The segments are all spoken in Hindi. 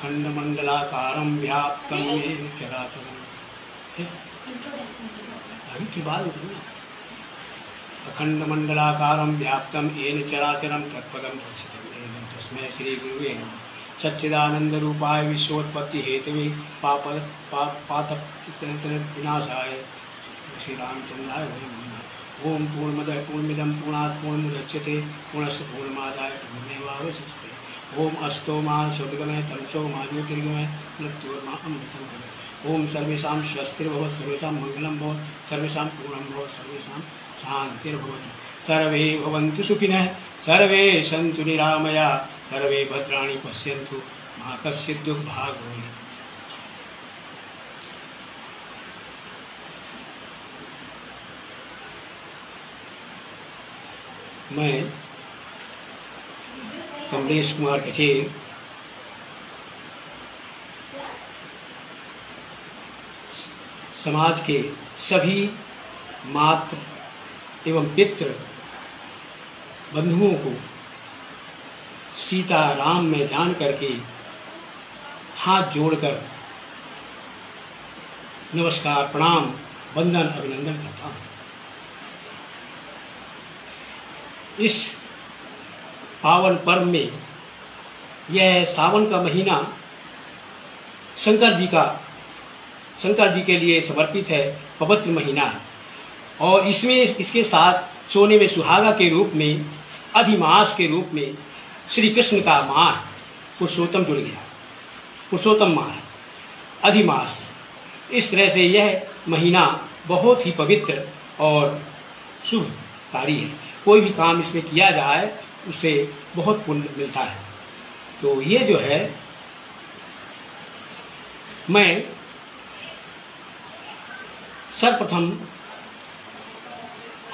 अखंडमंडलाकारं व्याप्तं येन चराचरं। अभी की बात होती है ना। अखंडमंडलाकारं व्याप्तं येन चराचरं तत्पदं दर्शितं येन तस्मै श्री गुरुवे नमः। सच्चिदानंदरूपाय विश्वोत्पत्ति हेतवे पातविनाशाय श्री रामचंद्राय वयं नमः। ओम पूर्णमदः पूर्णमिदं पूर्णात् पूर्णमुदच्यते पूर्णस्य पूर्णमादाय पूर्णमेवावशिष्यते। ओम अस्तो मा सद्गमय तमसो मा ज्योतिर्गमय मृत्योर्मा अमृतं गमय। ओम सर्वेषां स्वस्तिर्भवत् सर्वेषां मङ्गलं भवत् सर्वेषां पूर्णं भवत् सर्वेषां शान्तिर्भवतु। सर्वे भवन्तु सुखिनः सर्वे सन्तु निरामया सर्वे भद्राणि पश्यन्तु मा कश्चित् दुर्भाग् भवेत्। मैं कमलेश कुमार कचेर समाज के सभी मातृ एवं पितृ बंधुओं को सीताराम में जान करके हाथ जोड़कर नमस्कार प्रणाम वंदन अभिनंदन करता हूँ। इस पावन पर्व में यह सावन का महीना शंकर जी के लिए समर्पित है, पवित्र महीना है। और इसमें इसके साथ सोने में सुहागा के रूप में अधिमास के रूप में श्री कृष्ण का माह पुरुषोत्तम जुड़ गया। पुरुषोत्तम माह अधिमास, इस तरह से यह महीना बहुत ही पवित्र और शुभकारी है। कोई भी काम इसमें किया जाए उससे बहुत पुण्य मिलता है। तो ये जो है, मैं सर्वप्रथम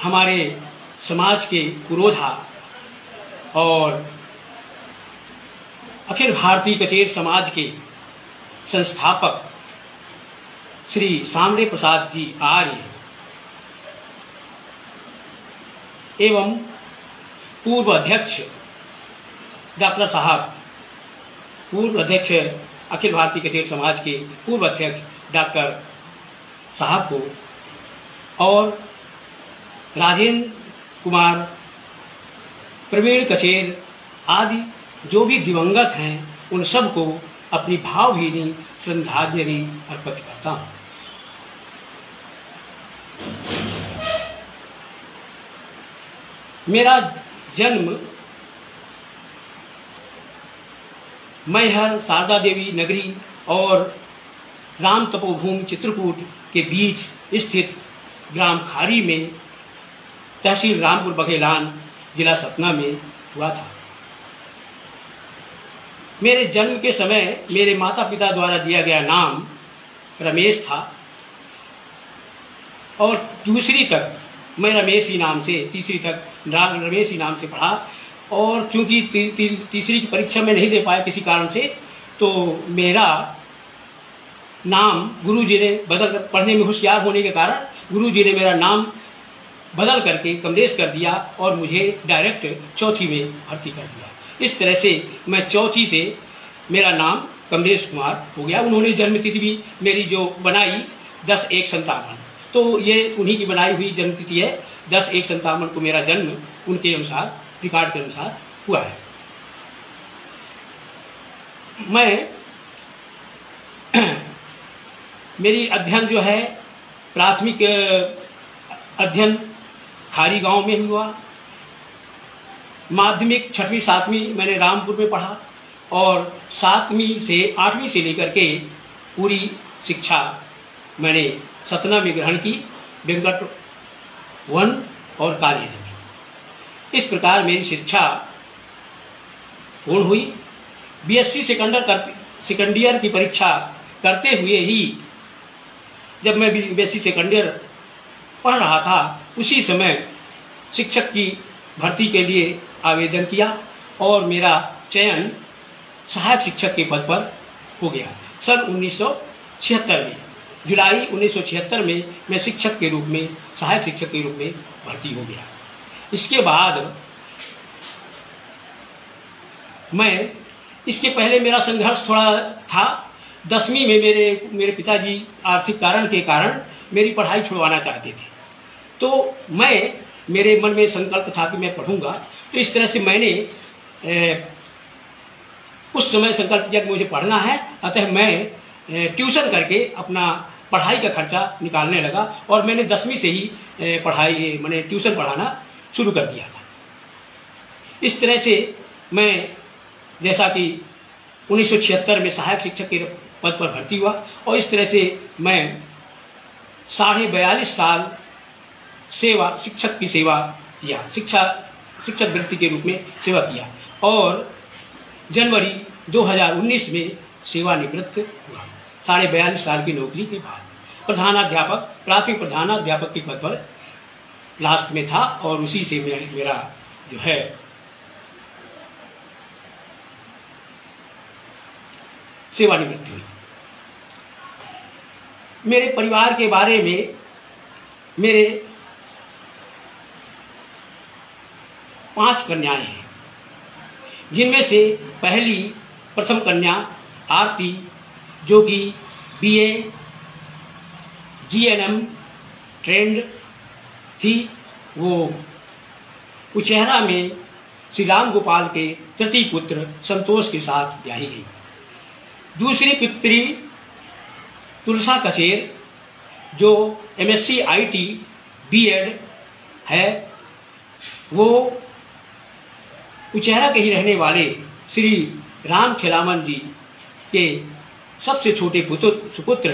हमारे समाज के पुरोधा और अखिल भारतीय कचेर समाज के संस्थापक श्री सांवरे प्रसाद जी आर्य एवं पूर्व अध्यक्ष डॉक्टर साहब, पूर्व अध्यक्ष अखिल भारतीय कचेर समाज के पूर्व अध्यक्ष डॉक्टर साहब को और राजेंद्र कुमार, प्रवीण कचेर आदि जो भी दिवंगत हैं उन सब को अपनी भावभीनी श्रद्धांजलि अर्पित करता हूँ। मेरा जन्म मैहर शारदा देवी नगरी और राम तपोभूमि चित्रकूट के बीच स्थित ग्राम खारी में तहसील रामपुर बघेलान जिला सतना में हुआ था। मेरे जन्म के समय मेरे माता पिता द्वारा दिया गया नाम रमेश था और दूसरी तक मैं रमेश ही नाम से, तीसरी तक रमेश ही नाम से पढ़ा। और क्योंकि तीसरी की परीक्षा में नहीं दे पाया किसी कारण से, तो मेरा नाम गुरुजी ने बदल कर, पढ़ने में होशियार होने के कारण गुरुजी ने मेरा नाम बदल करके कमलेश कर दिया और मुझे डायरेक्ट चौथी में भर्ती कर दिया। इस तरह से मैं चौथी से मेरा नाम कमलेश कुमार हो गया। उन्होंने जन्मतिथि भी मेरी जो बनाई 10/1/57, तो ये उन्हीं की बनाई हुई जन्मतिथि है। 10/1/57 को मेरा जन्म उनके अनुसार, रिकॉर्ड के अनुसार हुआ है। मैं मेरी अध्ययन जो है प्राथमिक अध्ययन खारी गांव में हुआ। माध्यमिक 6वीं 7वीं मैंने रामपुर में पढ़ा और 7वीं से 8वीं से लेकर के पूरी शिक्षा मैंने सतना में ग्रहण की, वेंकट वन और कॉलेज में। इस प्रकार मेरी शिक्षा पूर्ण हुई। बीएससी सेकंड ईयर की परीक्षा करते हुए ही जब मैं बीएससी सेकंड ईयर पढ़ रहा था, उसी समय शिक्षक की भर्ती के लिए आवेदन किया और मेरा चयन सहायक शिक्षक के पद पर हो गया। सन 1976 में, जुलाई 1976 में मैं शिक्षक के रूप में, सहायक शिक्षक के रूप में भर्ती हो गया। इसके बाद मैं इसके पहले मेरा संघर्ष थोड़ा था। 10वीं में मेरे पिताजी आर्थिक कारण के कारण मेरी पढ़ाई छुड़वाना चाहते थे, तो मेरे मन में संकल्प था कि मैं पढ़ूंगा। तो इस तरह से मैंने उस समय संकल्प किया कि मुझे पढ़ना है, अतः मैं ट्यूशन करके अपना पढ़ाई का खर्चा निकालने लगा और मैंने 10वीं से ही मैंने ट्यूशन पढ़ाना शुरू कर दिया था। इस तरह से मैं जैसा कि 1976 में सहायक शिक्षक के पद पर भर्ती हुआ और इस तरह से मैं 42.5 साल शिक्षक की सेवा किया, शिक्षक वृत्ति के रूप में सेवा किया और जनवरी 2019 में सेवानिवृत्त हुआ। 42.5 साल की नौकरी के बाद प्राथमिक प्रधानाध्यापक के पद पर लास्ट में था और उसी से मेरा जो है सेवानिवृत्ति हुई। मेरे परिवार के बारे में मेरे 5 कन्याएं हैं, जिनमें से प्रथम कन्या आरती जो कि BA GNM ट्रेंड थी, वो उचेहरा में श्री राम गोपाल के तृतीय पुत्र संतोष के साथ ब्याही गई। दूसरी पुत्री तुलसा कचेर जो MSc IT B.Ed है, वो उचेहरा के ही रहने वाले श्री राम खेलावन जी के सबसे छोटे सुपुत्र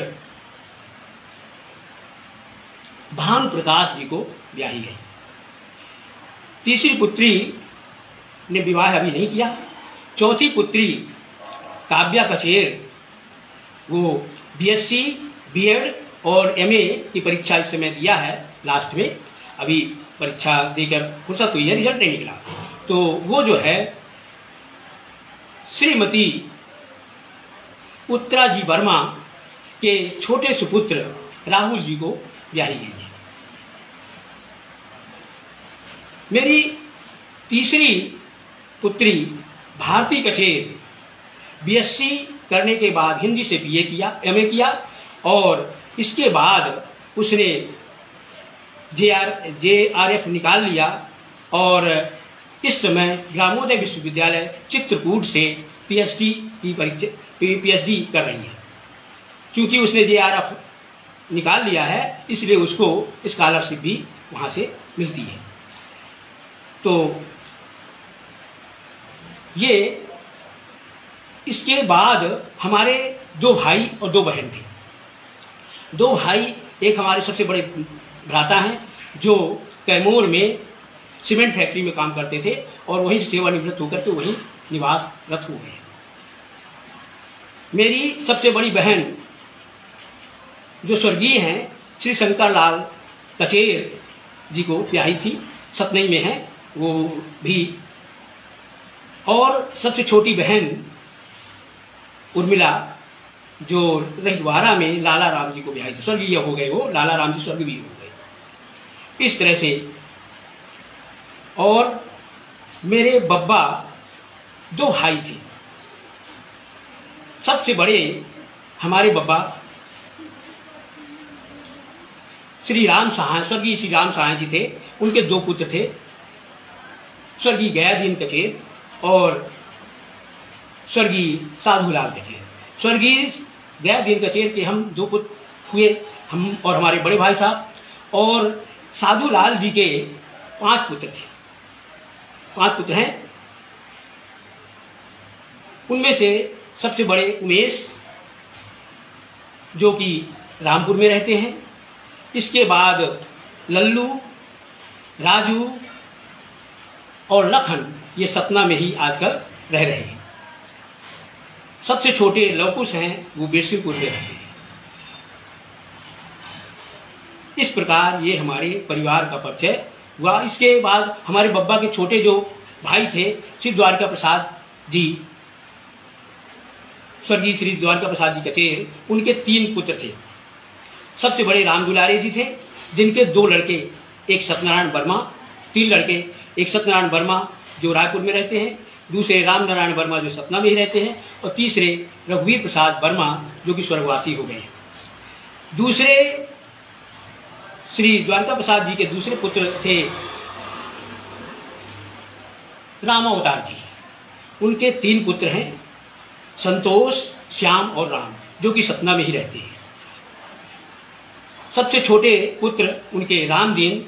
भानु प्रकाश जी को ब्याही गई। तीसरी पुत्री ने विवाह अभी नहीं किया। चौथी पुत्री काव्या कचेर वो BSc B.Ed और MA की परीक्षा इस समय दिया है, लास्ट में अभी परीक्षा देकर फुर्सत हुई है, रिजल्ट नहीं निकला। तो वो जो है श्रीमती उत्तरा जी वर्मा के छोटे सुपुत्र राहुल जी को ब्याही गई है। मेरी तीसरी पुत्री भारती कचेर BSc करने के बाद हिंदी से BA किया, MA किया और इसके बाद उसने JRF निकाल लिया और इस समय ग्रामोदय विश्वविद्यालय चित्रकूट से PhD कर रही है। क्योंकि उसने JRF निकाल लिया है इसलिए उसको स्कॉलरशिप भी वहाँ से मिलती है। तो ये इसके बाद हमारे 2 भाई और 2 बहन थे। 2 भाई, एक हमारे सबसे बड़े भ्राता हैं जो कैमूर में सीमेंट फैक्ट्री में काम करते थे और वहीं से सेवानिवृत्त होकर के वहीं निवासरत हो गए। मेरी सबसे बड़ी बहन जो स्वर्गीय हैं श्री शंकर लाल कचेर जी को ब्याही थी, सतनई में है वो भी। और सबसे छोटी बहन उर्मिला जो रहिवाड़ा में लाला राम जी को ब्याही थी, स्वर्गीय हो गए, वो लाला राम जी स्वर्गीय हो गए। इस तरह से और मेरे बब्बा 2 भाई थे। सबसे बड़े हमारे बब्बा स्वर्गीय श्री राम सहाय जी थे। उनके 2 पुत्र थे, स्वर्गीय गयादीन कचेर और स्वर्गीय साधुलाल कचेर। स्वर्गीय गयादीन कचेर के हम 2 पुत्र हुए, हम और हमारे बड़े भाई साहब। और साधुलाल जी के 5 पुत्र थे, 5 पुत्र हैं। उनमें से सबसे बड़े उमेश जो कि रामपुर में रहते हैं। इसके बाद लल्लू, राजू और लखन ये सतना में ही आजकल रह रहे हैं। सबसे छोटे लवकुश हैं, वो बेसुरपुर में रहते हैं। इस प्रकार ये हमारे परिवार का परिचय हुआ। इसके बाद हमारे बब्बा के छोटे जो भाई थे श्री द्वारका प्रसाद जी, स्वर्गीय श्री द्वारका प्रसाद जी कचेर, उनके 3 पुत्र थे। सबसे बड़े राम दुलारे जी थे जिनके 2 लड़के, एक सत्यनारायण वर्मा, 3 लड़के, एक सत्यनारायण वर्मा जो रायपुर में रहते हैं, दूसरे राम नारायण वर्मा जो सतना में ही रहते हैं, और तीसरे रघुवीर प्रसाद वर्मा जो कि स्वर्गवासी हो गए हैं। दूसरे श्री द्वारका प्रसाद जी के दूसरे पुत्र थे रामावतार जी। उनके 3 पुत्र हैं, संतोष, श्याम और राम, जो कि सतना में ही रहते हैं। सबसे छोटे पुत्र उनके रामदीन,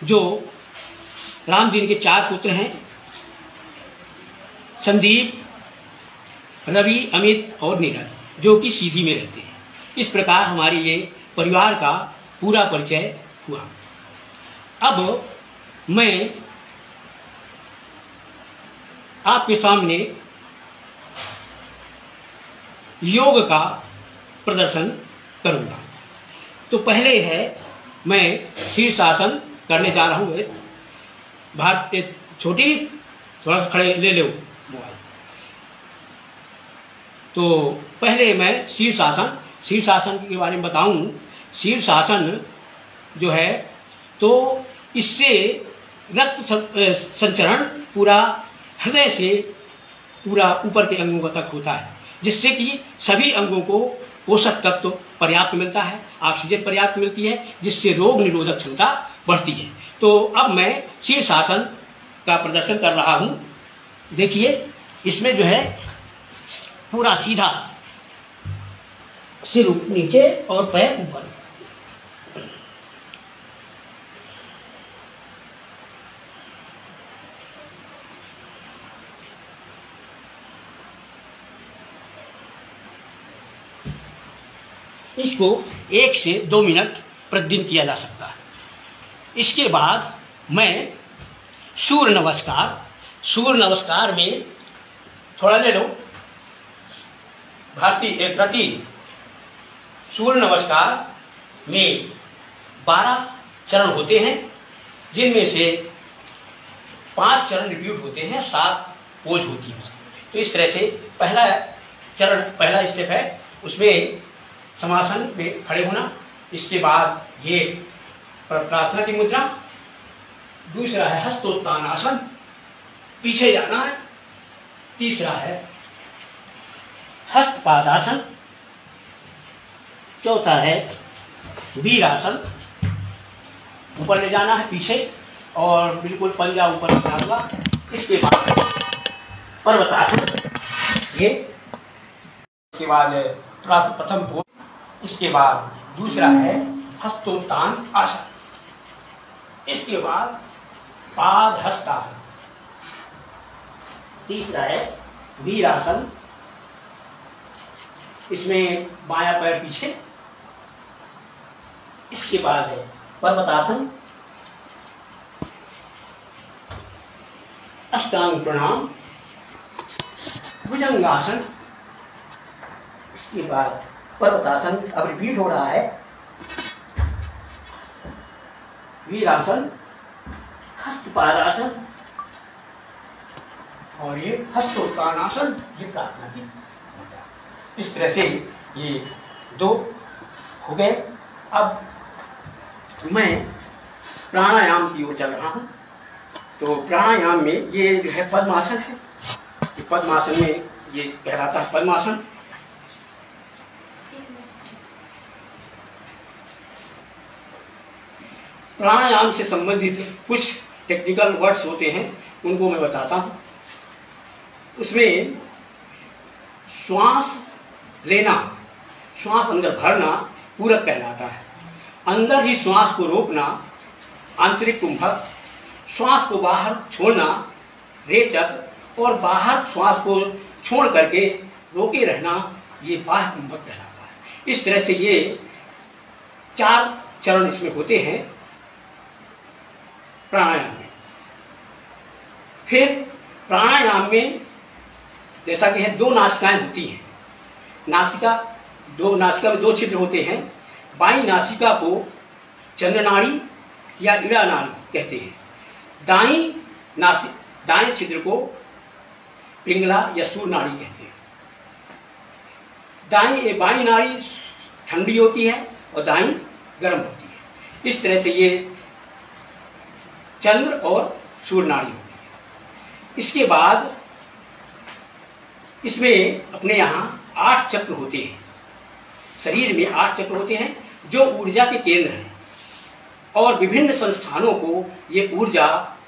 जो रामदीन के 4 पुत्र हैं, संदीप, रवि, अमित और नीरज, जो कि सीधी में रहते हैं। इस प्रकार हमारे ये परिवार का पूरा परिचय हुआ। अब मैं आपके सामने योग का प्रदर्शन करूंगा। तो पहले है, मैं शीर्षासन करने जा रहा हूं। भारत छोटी, थोड़ा सा खड़े ले लो मोबाइल। तो पहले मैं शीर्षासन के बारे में बताऊं। शीर्षासन जो है, तो इससे रक्त संचरण पूरा हृदय से पूरा ऊपर के अंगों तक होता है, जिससे कि सभी अंगों को पोषक तत्व पर्याप्त मिलता है, ऑक्सीजन पर्याप्त मिलती है, जिससे रोग निरोधक क्षमता बढ़ती है। तो अब मैं शीर्षासन का प्रदर्शन कर रहा हूं। देखिए, इसमें जो है पूरा सीधा, सिर नीचे और पैर ऊपर। इसको 1 से 2 मिनट प्रतिदिन किया जा सकता है। इसके बाद मैं सूर्य नमस्कार में थोड़ा ले लो भारतीय प्रति। सूर्य नमस्कार में 12 चरण होते हैं, जिनमें से 5 चरण रिपीट होते हैं, 7 पोज होती है। तो इस तरह से पहला स्टेप है, उसमें समासन में खड़े होना। इसके बाद ये प्रार्थना की मुद्रा। दूसरा है हस्तोत्थान आसन, पीछे जाना है। तीसरा है हस्तपादासन। चौथा है वीरासन, ऊपर ले जाना है पीछे और बिल्कुल पंजा ऊपर रखा हुआ। इसके बाद पर्वतासन, ये इसके बाद प्रथम पोज। इसके बाद दूसरा है हस्तोत्थान आसन। इसके बाद पाद हस्तासन। तीसरा है वीरासन, इसमें बायां पैर पीछे। इसके बाद है पर्वतासन, अष्टांग प्रणाम, भुजंगासन। इसके बाद पर्वतासन अब रिपीट हो रहा है, वीरासन, हस्तपादासन और ये हस्तोत्थानासन, ये प्रार्थना की मुद्रा। इस तरह से ये 2 हो गए। अब मैं प्राणायाम की ओर चल रहा हूं। तो प्राणायाम में ये जो है पद्मासन है। पद्मासन में ये कहलाता है पद्मासन। प्राणायाम से संबंधित कुछ टेक्निकल वर्ड्स होते हैं, उनको मैं बताता हूं। उसमें श्वास लेना, श्वास अंदर भरना पूरक कहलाता है। अंदर ही श्वास को रोकना आंतरिक कुंभक, श्वास को बाहर छोड़ना रेचक और बाहर श्वास को छोड़ करके रोके रहना ये बाह्य कुंभक कहलाता है। इस तरह से ये 4 चरण इसमें होते हैं प्राणायाम में। फिर प्राणायाम में जैसा कि है 2 नासिकाएं होती हैं। नासिका में 2 छिद्र होते हैं। बाईं नासिका को चंद्रनाड़ी या इड़ा नाड़ी कहते हैं। दाएं छिद्र को पिंगला या सूर्य नाड़ी कहते हैं। बाईं नाड़ी ठंडी होती है और दाईं गर्म होती है। इस तरह से ये चंद्र और सूर्य नाड़ी होती है। इसके बाद इसमें अपने यहाँ 8 चक्र होते हैं, शरीर में 8 चक्र होते हैं जो ऊर्जा के केंद्र हैं और विभिन्न संस्थानों को ये ऊर्जा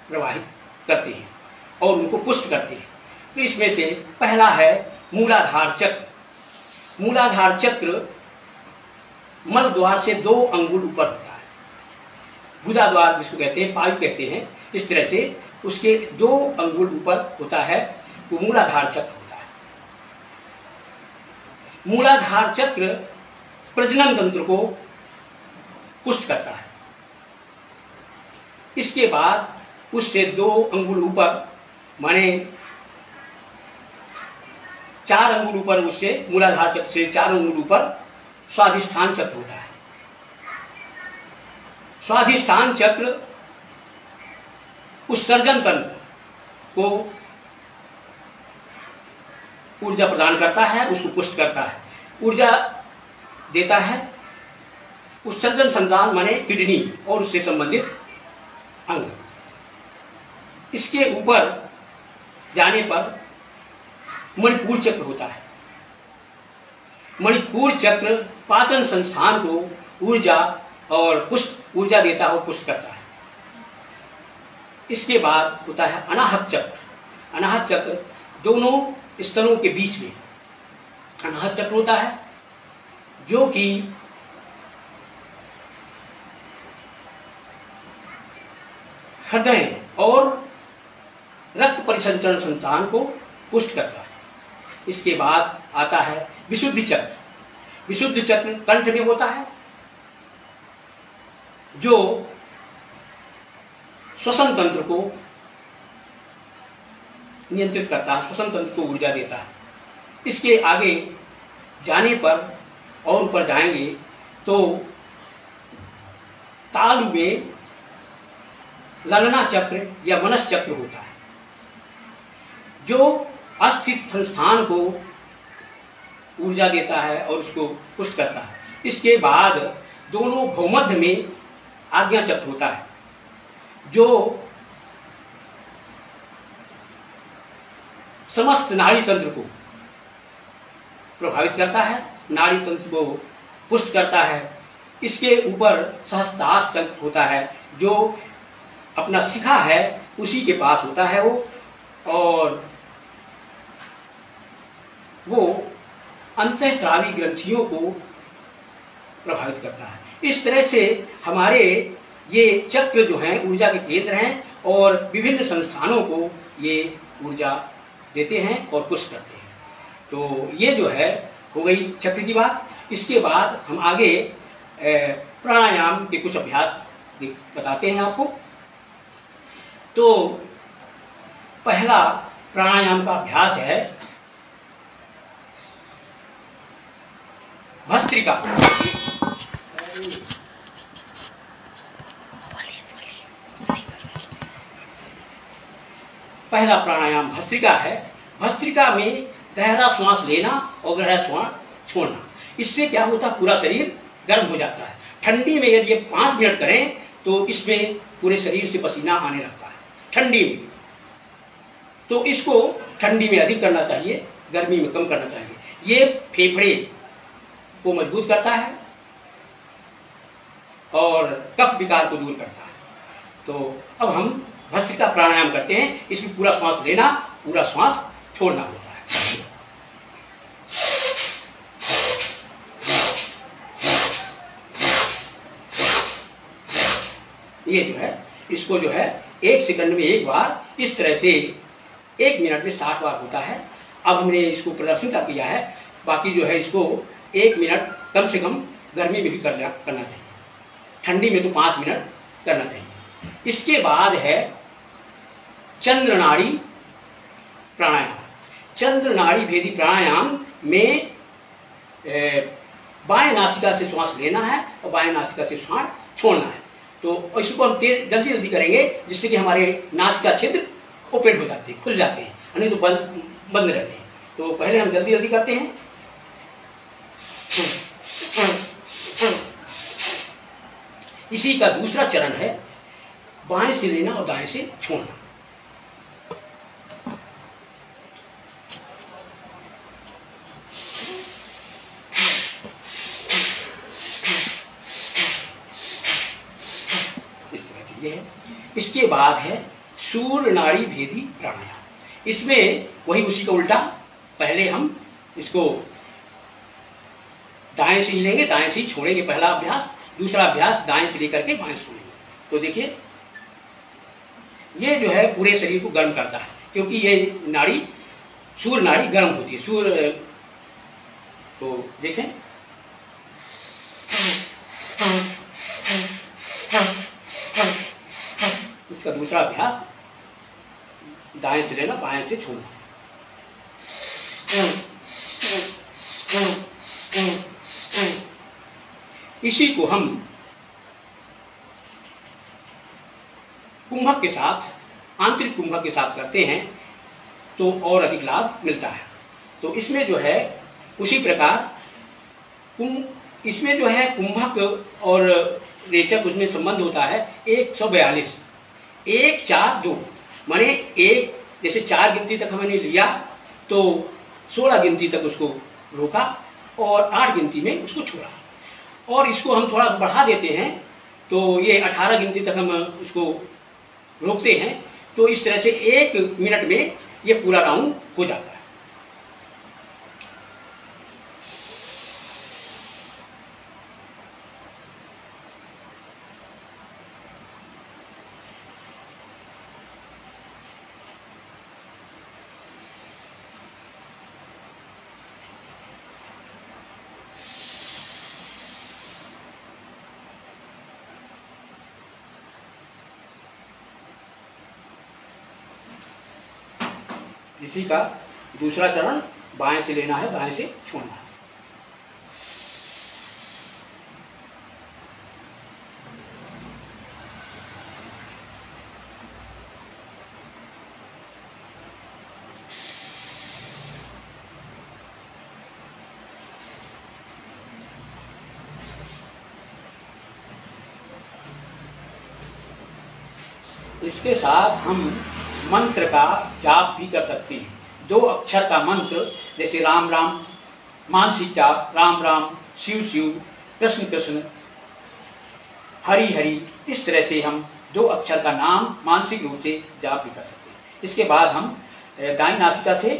प्रवाहित करते हैं और उनको पुष्ट करते हैं। तो इसमें से पहला है मूलाधार चक्र। मूलाधार चक्र मल द्वार से 2 अंगुल ऊपर होता है, गुदा द्वार जिसको कहते हैं, पाइप कहते हैं, इस तरह से उसके 2 अंगुल ऊपर होता है, वो मूलाधार चक्र होता है। मूलाधार चक्र प्रजनन तंत्र को पुष्ट करता है। इसके बाद उससे 2 अंगुल ऊपर, माने 4 अंगुल ऊपर, उससे मूलाधार चक्र से 4 अंगुल ऊपर स्वाधिष्ठान चक्र होता है। स्वाधिष्ठान चक्र उत्सर्जन तंत्र को ऊर्जा प्रदान करता है, उसको पुष्ट करता है, ऊर्जा देता है। उत्सर्जन संतान माने किडनी और उससे संबंधित अंग। इसके ऊपर जाने पर मणिपुर चक्र होता है। मणिपुर चक्र पाचन संस्थान को ऊर्जा और पुष्ट ऊर्जा देता है और पुष्ट करता है। इसके बाद होता है अनाहत चक्र। अनाहत चक्र दोनों स्तनों के बीच में अनाहत चक्र होता है, जो कि हृदय और रक्त परिसंचरण संस्थान को पुष्ट करता है। इसके बाद आता है विशुद्धि चक्र। विशुद्धि चक्र कंठ में होता है, जो श्वसन तंत्र को नियंत्रित करता है, श्वसन तंत्र को ऊर्जा देता है। इसके आगे जाने पर और ऊपर जाएंगे तो तालु में ललना चक्र या मनस चक्र होता है, जो अस्थित संस्थान को ऊर्जा देता है और उसको पुष्ट करता है। इसके बाद दोनों भूमध्य में आज्ञा चक्र होता है, जो समस्त नाड़ी तंत्र को प्रभावित करता है, नाड़ी तंत्र को पुष्ट करता है। इसके ऊपर सहस्त्रार चक्र होता है, जो अपना शिखा है उसी के पास होता है वो, और वो अंतःस्रावी ग्रंथियों को प्रभावित करता है। इस तरह से हमारे ये चक्र जो हैं ऊर्जा के केंद्र हैं और विभिन्न संस्थानों को ये ऊर्जा देते हैं और पुष्ट करते हैं। तो ये जो है हो गई चक्र की बात। इसके बाद हम आगे प्राणायाम के कुछ अभ्यास बताते हैं आपको। तो पहला प्राणायाम का अभ्यास है भस्त्रिका। पहला प्राणायाम भस्त्रिका है। भस्त्रिका में गहरा श्वास लेना और गहरा श्वास छोड़ना। इससे क्या होता है, पूरा शरीर गर्म हो जाता है। ठंडी में यदि 5 मिनट करें तो इसमें पूरे शरीर से पसीना आने लगता है ठंडी में। तो इसको ठंडी में अधिक करना चाहिए, गर्मी में कम करना चाहिए। ये फेफड़े को मजबूत करता है और कफ विकार को दूर करता है। तो अब हम भस्त्रिका प्राणायाम करते हैं। इसमें पूरा श्वास लेना, पूरा श्वास छोड़ना होता है। ये जो है, इसको जो है 1 सेकंड में 1 बार, इस तरह से 1 मिनट में 60 बार होता है। अब हमने इसको प्रदर्शित किया है, बाकी जो है इसको 1 मिनट कम से कम गर्मी में भी करना चाहिए, ठंडी में तो 5 मिनट करना चाहिए। इसके बाद है चंद्र नाड़ी प्राणायाम। चंद्र नाड़ी भेदी प्राणायाम में बाएं नासिका से श्वास लेना है और बाएं नासिका से श्वास छोड़ना है। तो इसको हम जल्दी जल्दी करेंगे, जिससे कि हमारे नासिका छिद्र ओपन हो जाते हैं, खुल जाते हैं, नहीं तो बंद रहते हैं। तो पहले हम जल्दी जल्दी करते हैं। इसी का दूसरा चरण है बाएं से लेना और दाएं से छोड़ना। इसके बाद है सूर्य नाड़ी भेदी प्राणायाम। इसमें वही उसी का उल्टा, पहले हम इसको दाएं से ही लेंगे, दाएं से ही छोड़ेंगे पहला अभ्यास, दूसरा अभ्यास दाएं से लेकर के बाएं छोड़ेंगे। तो देखिए ये जो है पूरे शरीर को गर्म करता है, क्योंकि ये नाड़ी सूर्य नाड़ी गर्म होती है। सूर्य तो देखें इसका दूसरा अभ्यास दाएं से लेना, बाएं से छोड़ना। इसी को हम कुंभक के साथ, आंतरिक कुंभक के साथ करते हैं तो और अधिक लाभ मिलता है। तो इसमें जो है उसी प्रकार इसमें जो है कुंभक और रेचक उसमें संबंध होता है 142, 1 4 2, माने एक जैसे 4 गिनती तक हमने लिया तो 16 गिनती तक उसको रोका और 8 गिनती में उसको छोड़ा, और इसको हम थोड़ा बढ़ा देते हैं तो ये 18 गिनती तक हम उसको रोकते हैं। तो इस तरह से 1 मिनट में ये पूरा राउंड हो जाता है। इसी का दूसरा चरण बाएं से लेना है, दाएं से छोड़ना है। इसके साथ हम मंत्र का जाप भी कर सकते हैं। 2 अक्षर का मंत्र जैसे राम राम, मानसिक जाप राम राम, शिव शिव, कृष्ण कृष्ण, हरि हरि, इस तरह से हम 2 अक्षर का नाम मानसिक रूप से जाप भी कर सकते हैं। इसके बाद हम दाईं नासिका से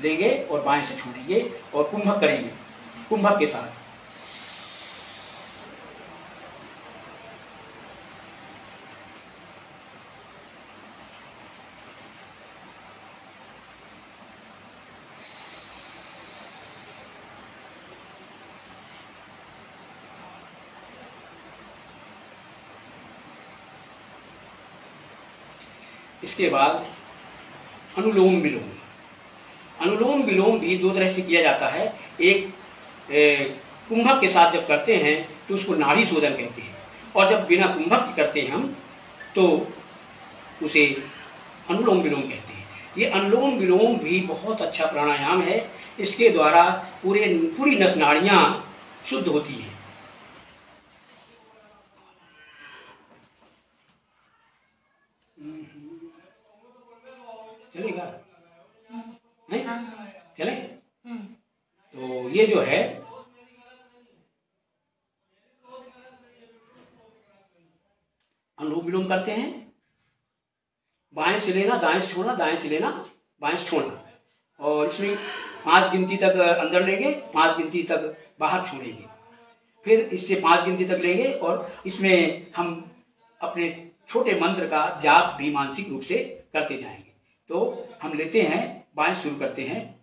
लेंगे और बाएं से छोड़ेंगे और कुंभक करेंगे कुंभक के साथ। इसके बाद अनुलोम विलोम। अनुलोम विलोम भी 2 तरह से किया जाता है। एक कुंभक के साथ जब करते हैं तो उसको नाड़ी शोधन कहते हैं, और जब बिना कुंभक के करते हैं हम तो उसे अनुलोम विलोम कहते हैं। ये अनुलोम विलोम भी बहुत अच्छा प्राणायाम है। इसके द्वारा पूरी नस नाड़ियां शुद्ध होती हैं। चलेगा नहीं? चले? तो ये जो है अनुलोम विलोम करते हैं। बाएं से लेना, दाएं से छोड़ना, दाएं से लेना, बाएं से छोड़ना, और इसमें 5 गिनती तक अंदर लेंगे, 5 गिनती तक बाहर छोड़ेंगे, फिर इससे 5 गिनती तक लेंगे और इसमें हम अपने छोटे मंत्र का जाप भी मानसिक रूप से करते जाएंगे। तो हम लेते हैं, बाएं शुरू करते हैं।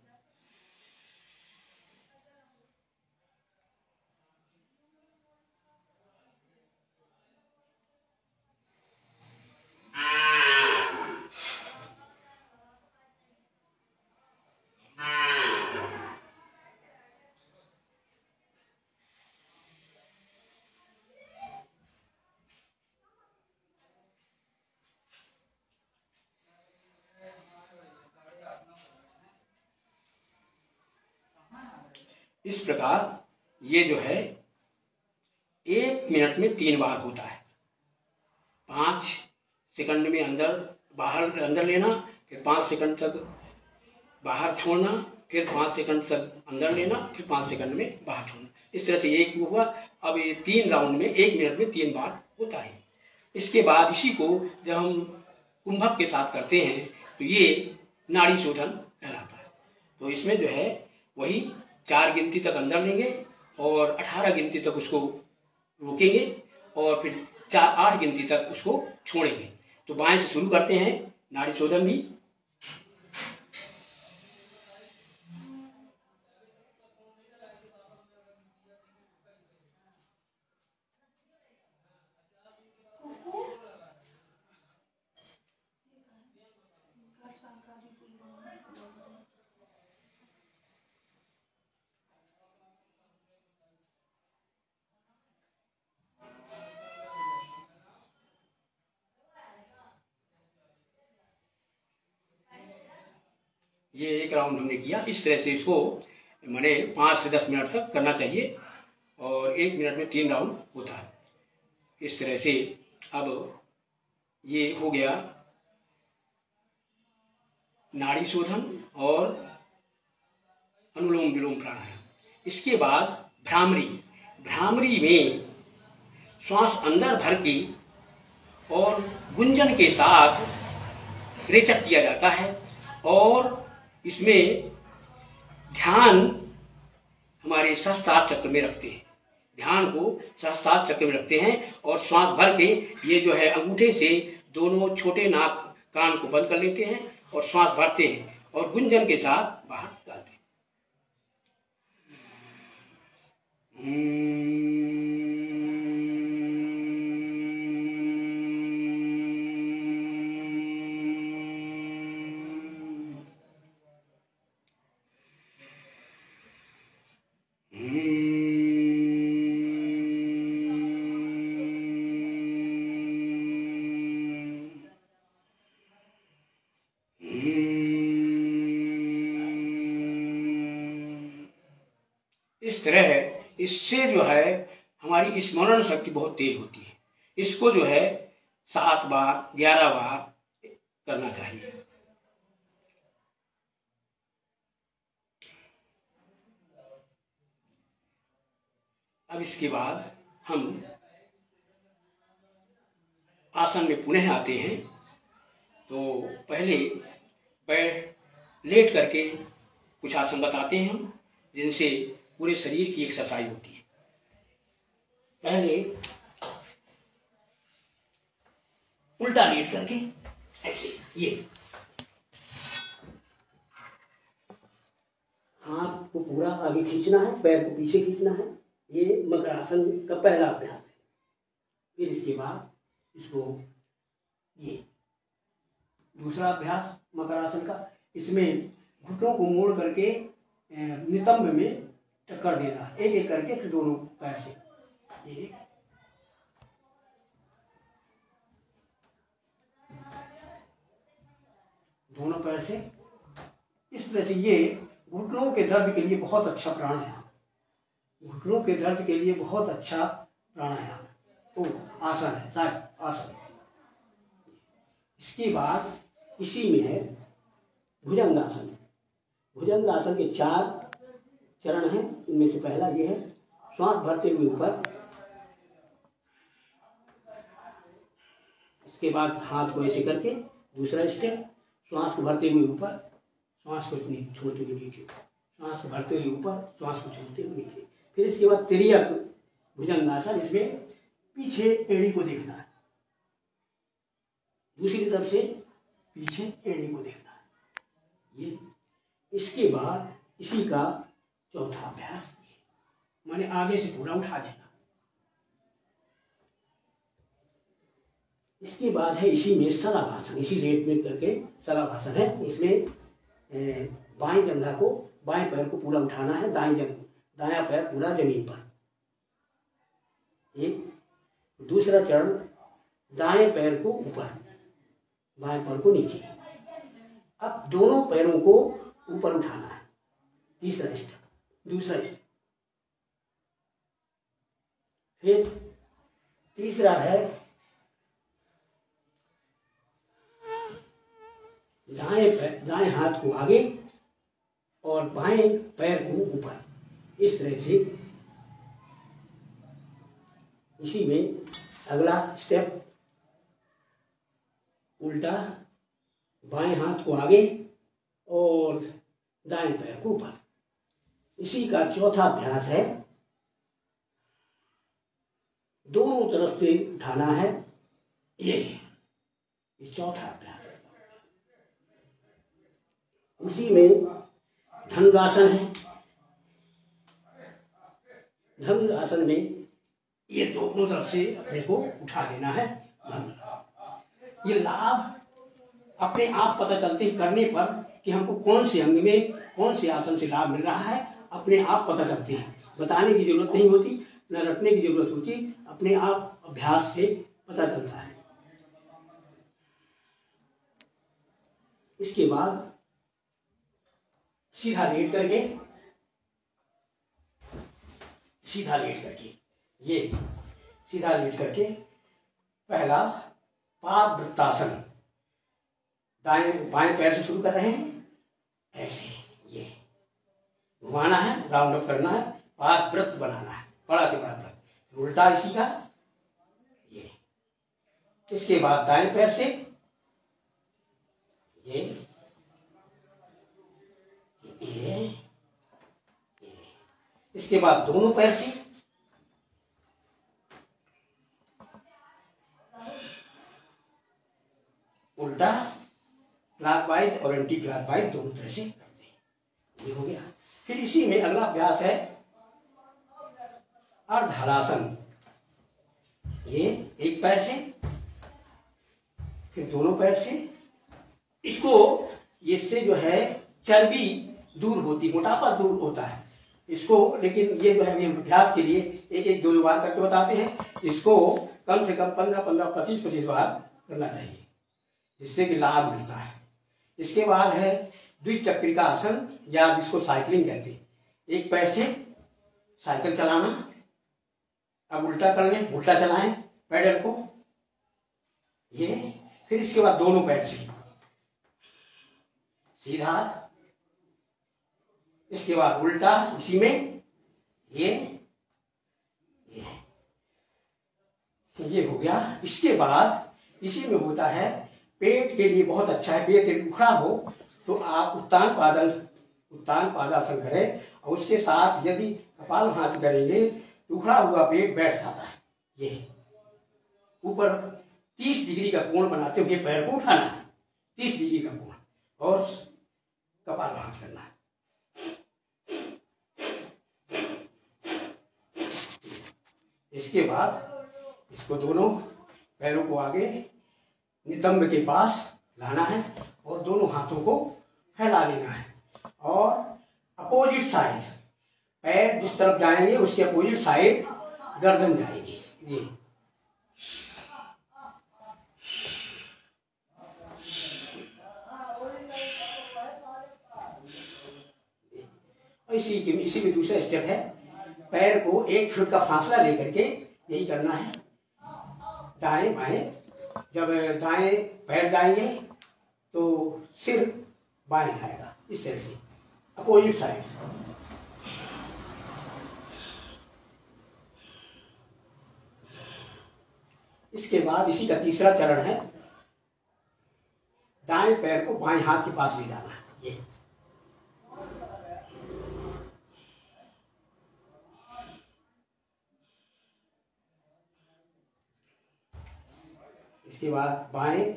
इस प्रकार ये जो है 1 मिनट में 3 बार होता है। 5 सेकंड में अंदर बाहर अंदर लेना, फिर 5 सेकंड तक बाहर छोड़ना, फिर 5 सेकंड तक अंदर लेना, फिर 5 सेकंड में बाहर छोड़ना। इस तरह से एक हुआ। अब ये 3 राउंड में 1 मिनट में 3 बार होता है। इसके बाद इसी को जब हम कुंभक के साथ करते हैं तो ये नाड़ी शोधन कहलाता है। तो इसमें जो है वही 4 गिनती तक अंदर लेंगे और 18 गिनती तक उसको रोकेंगे और फिर 8 गिनती तक उसको छोड़ेंगे। तो बाएं से शुरू करते हैं नाड़ी शोधन भी। ये एक राउंड हमने किया। इस तरह से इसको मैंने 5 से 10 मिनट तक करना चाहिए और 1 मिनट में 3 राउंड होता है। इस तरह से अब ये हो गया नाड़ी शोधन और अनुलोम विलोम प्राणायाम। इसके बाद भ्रामरी। भ्रामरी में श्वास अंदर भर के और गुंजन के साथ रेचक किया जाता है और इसमें ध्यान हमारे सहस्त्रार चक्र में रखते हैं। ध्यान को सहस्त्रार चक्र में रखते हैं और श्वास भर के ये जो है अंगूठे से दोनों छोटे नाक कान को बंद कर लेते हैं और श्वास भरते हैं और गुंजन के साथ बाहर निकालते हैं। इस तरह इससे जो है हमारी स्मरण शक्ति बहुत तेज होती है। इसको जो है 7 बार 11 बार करना चाहिए। अब इसके बाद हम आसन में पुनः आते हैं। तो पहले लेट करके कुछ आसन बताते हैं हम, जिनसे पूरे शरीर की एक्सरसाइज होती है। पहले उल्टा लेट करके ऐसे, ये हाथ को पूरा आगे खींचना है, पैर को पीछे खींचना है। ये मकरासन का पहला अभ्यास है। फिर इसके बाद इसको ये दूसरा अभ्यास मकरासन का। इसमें घुटनों को मोड़ करके नितंब में टक्कर देना, एक एक करके, फिर दोनों पैर से एक, दोनों पैर से। इस तरह से ये घुटनों के दर्द के लिए बहुत अच्छा प्राणायाम, घुटनों के दर्द के लिए बहुत अच्छा प्राणायाम तो आसन है, सारे आसन। इसके बाद इसी में है भुजंगासन। भुजंगासन के 4 चरण हैं। इनमें से पहला ये है श्वास भरते हुए ऊपर, इसके बाद हाथ को ऐसे करके दूसरा स्टेप, श्वास को भरते हुए ऊपर, श्वास को इतनी छोड़ते हुए नीचे, श्वास को भरते हुए ऊपर, श्वास को छोड़ते हुए नीचे। फिर इसके बाद तिर्यक भुजंगासन। इसमें पीछे एड़ी को देखना है, दूसरी तरफ से पीछे एड़ी को देखना है। ये इसके बाद इसी का चौथा अभ्यास, माने आगे से पूरा उठा देना। इसके बाद है इसी में शलभासन। इसी लेट में करके शलभासन है। इसमें बाएं जंघा को, बाएं पैर को पूरा उठाना है, दायां पैर पूरा जमीन पर। एक दूसरा चरण, दाएं पैर को ऊपर, बाएं पैर को नीचे। अब दोनों पैरों को ऊपर उठाना है। तीसरा स्टेप, दूसरा स्टेप। फिर तीसरा है दाएं हाथ को आगे और बाएं पैर को ऊपर। इस तरह से इसी में अगला स्टेप उल्टा, बाएं हाथ को आगे और दाएं पैर को ऊपर। इसी का चौथा अभ्यास है, दोनों तरफ से उठाना है। ये चौथा अभ्यास है। उसी में धनुरासन है। धनुरासन में ये दोनों तरफ से अपने को उठा देना है। ये लाभ अपने आप पता चलते ही करने पर कि हमको कौन से अंग में कौन से आसन से लाभ मिल रहा है, अपने आप पता चलते हैं। बताने की जरूरत नहीं होती, न रटने की जरूरत होती, अपने आप अभ्यास से पता चलता है। इसके बाद सीधा लेट करके ये सीधा लेट करके पहला पादवृत्तासन, बाएं पैर से शुरू कर रहे हैं, ऐसे ये घुमाना है, राउंड अप करना है, पादवृत्त बनाना है, बड़ा से बड़ा वृत्त, उल्टा इसी का ये। इसके बाद दाएं पैर से ये इसके बाद दोनों पैर से उल्टा, क्लॉकवाइज और एंटी क्लॉकवाइज दोनों तरह से करते हैं। ये हो गया। फिर इसी में अगला अभ्यास है अर्धहलासन। ये एक पैर से, फिर दोनों पैर से। इसको, इससे जो है चर्बी दूर होती, मोटापा दूर होता है इसको। लेकिन ये जो है अभ्यास के लिए एक एक दो बार करके बताते हैं। इसको कम से कम 15-15, 25-25 बार करना चाहिए, जिससे कि लाभ मिलता है। इसके बाद है द्विचक्रिका आसन, या जिसको साइकिलिंग कहते हैं। एक पैर से साइकिल चलाना, अब उल्टा कर लें, उल्टा चलाएं पैडल को, ये। फिर इसके बाद दोनों पैर से सीधा, इसके बाद उल्टा इसी में ये हो गया। इसके बाद इसी में होता है, पेट के लिए बहुत अच्छा है। पेट उखड़ा हो तो आप उत्तान पादासन करें, और उसके साथ यदि कपालभाति करेंगे तो उखड़ा हुआ पेट बैठ जाता है। ये ऊपर 30 डिग्री का कोण बनाते हुए पैर को उठाना है, 30 डिग्री का कोण, और कपालभाति करना है। इसके बाद इसको दोनों पैरों को आगे नितंब के पास लाना है और दोनों हाथों को फैला लेना है, और अपोजिट साइड, पैर जिस तरफ जाएंगे उसके अपोजिट साइड गर्दन जाएगी। ये इसी में दूसरा स्टेप है, पैर को 1 फुट का फासला लेकर के यही करना है, दाएं बाएं। जब दाएं पैर जाएंगे तो सिर बाएं जाएगा, इस तरह से अपोजिट साइड। इसके बाद इसी का तीसरा चरण है, दाएं पैर को बाएं हाथ के पास ले जाना है। ये इसके बाद बाएं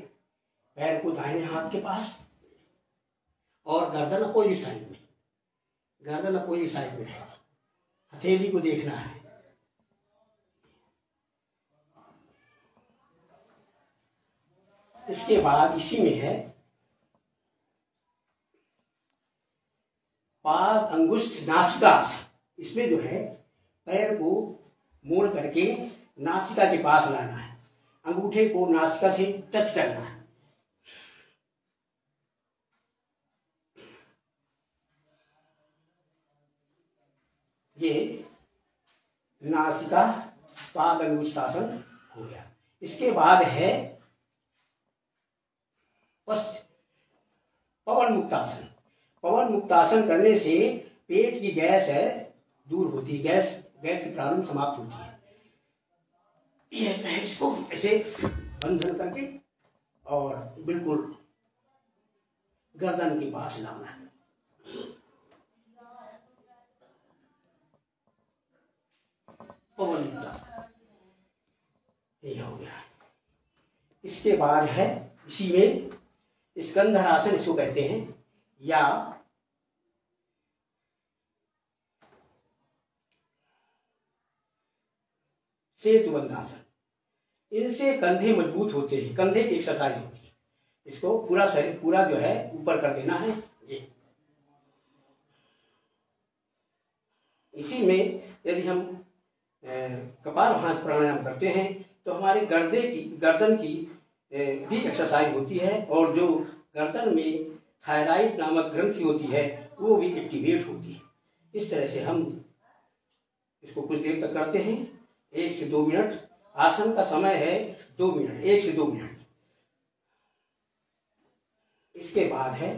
पैर को दाहिने हाथ के पास, और गर्दन अपोजिट साइड में, गर्दन अपोजिट साइड में है, हथेली को देखना है। इसके बाद इसी में है पाद अंगुष्ठ नासिकासन। इसमें जो है पैर को मोड़ करके नासिका के पास लाना है, अंगूठे को नासिका से टच करना है। ये नासिका पाद अंगुष्ठासन हो गया। इसके बाद है पवन मुक्तासन। पवन मुक्तासन करने से पेट की गैस है दूर होती है, गैस की प्रॉब्लम समाप्त होती है। ये इसको ऐसे बंधन करके और बिल्कुल गर्दन के पास लाना है। ये हो गया। इसके बाद है इसी में स्कंधरासन इसको कहते हैं, या सेतुबंधासन। इनसे कंधे मजबूत होते हैं, कंधे की एक्सरसाइज होती है। इसको पूरा शरीर पूरा जो है ऊपर कर देना है। ये इसी में यदि हम कपालभाति प्राणायाम करते हैं तो हमारे गर्दन की भी एक्सरसाइज होती है, और जो गर्दन में थायराइड नामक ग्रंथि होती है वो भी एक्टिवेट होती है। इस तरह से हम इसको कुछ देर तक करते हैं, 1 से 2 मिनट। आसन का समय है 2 मिनट, 1 से 2 मिनट। इसके बाद है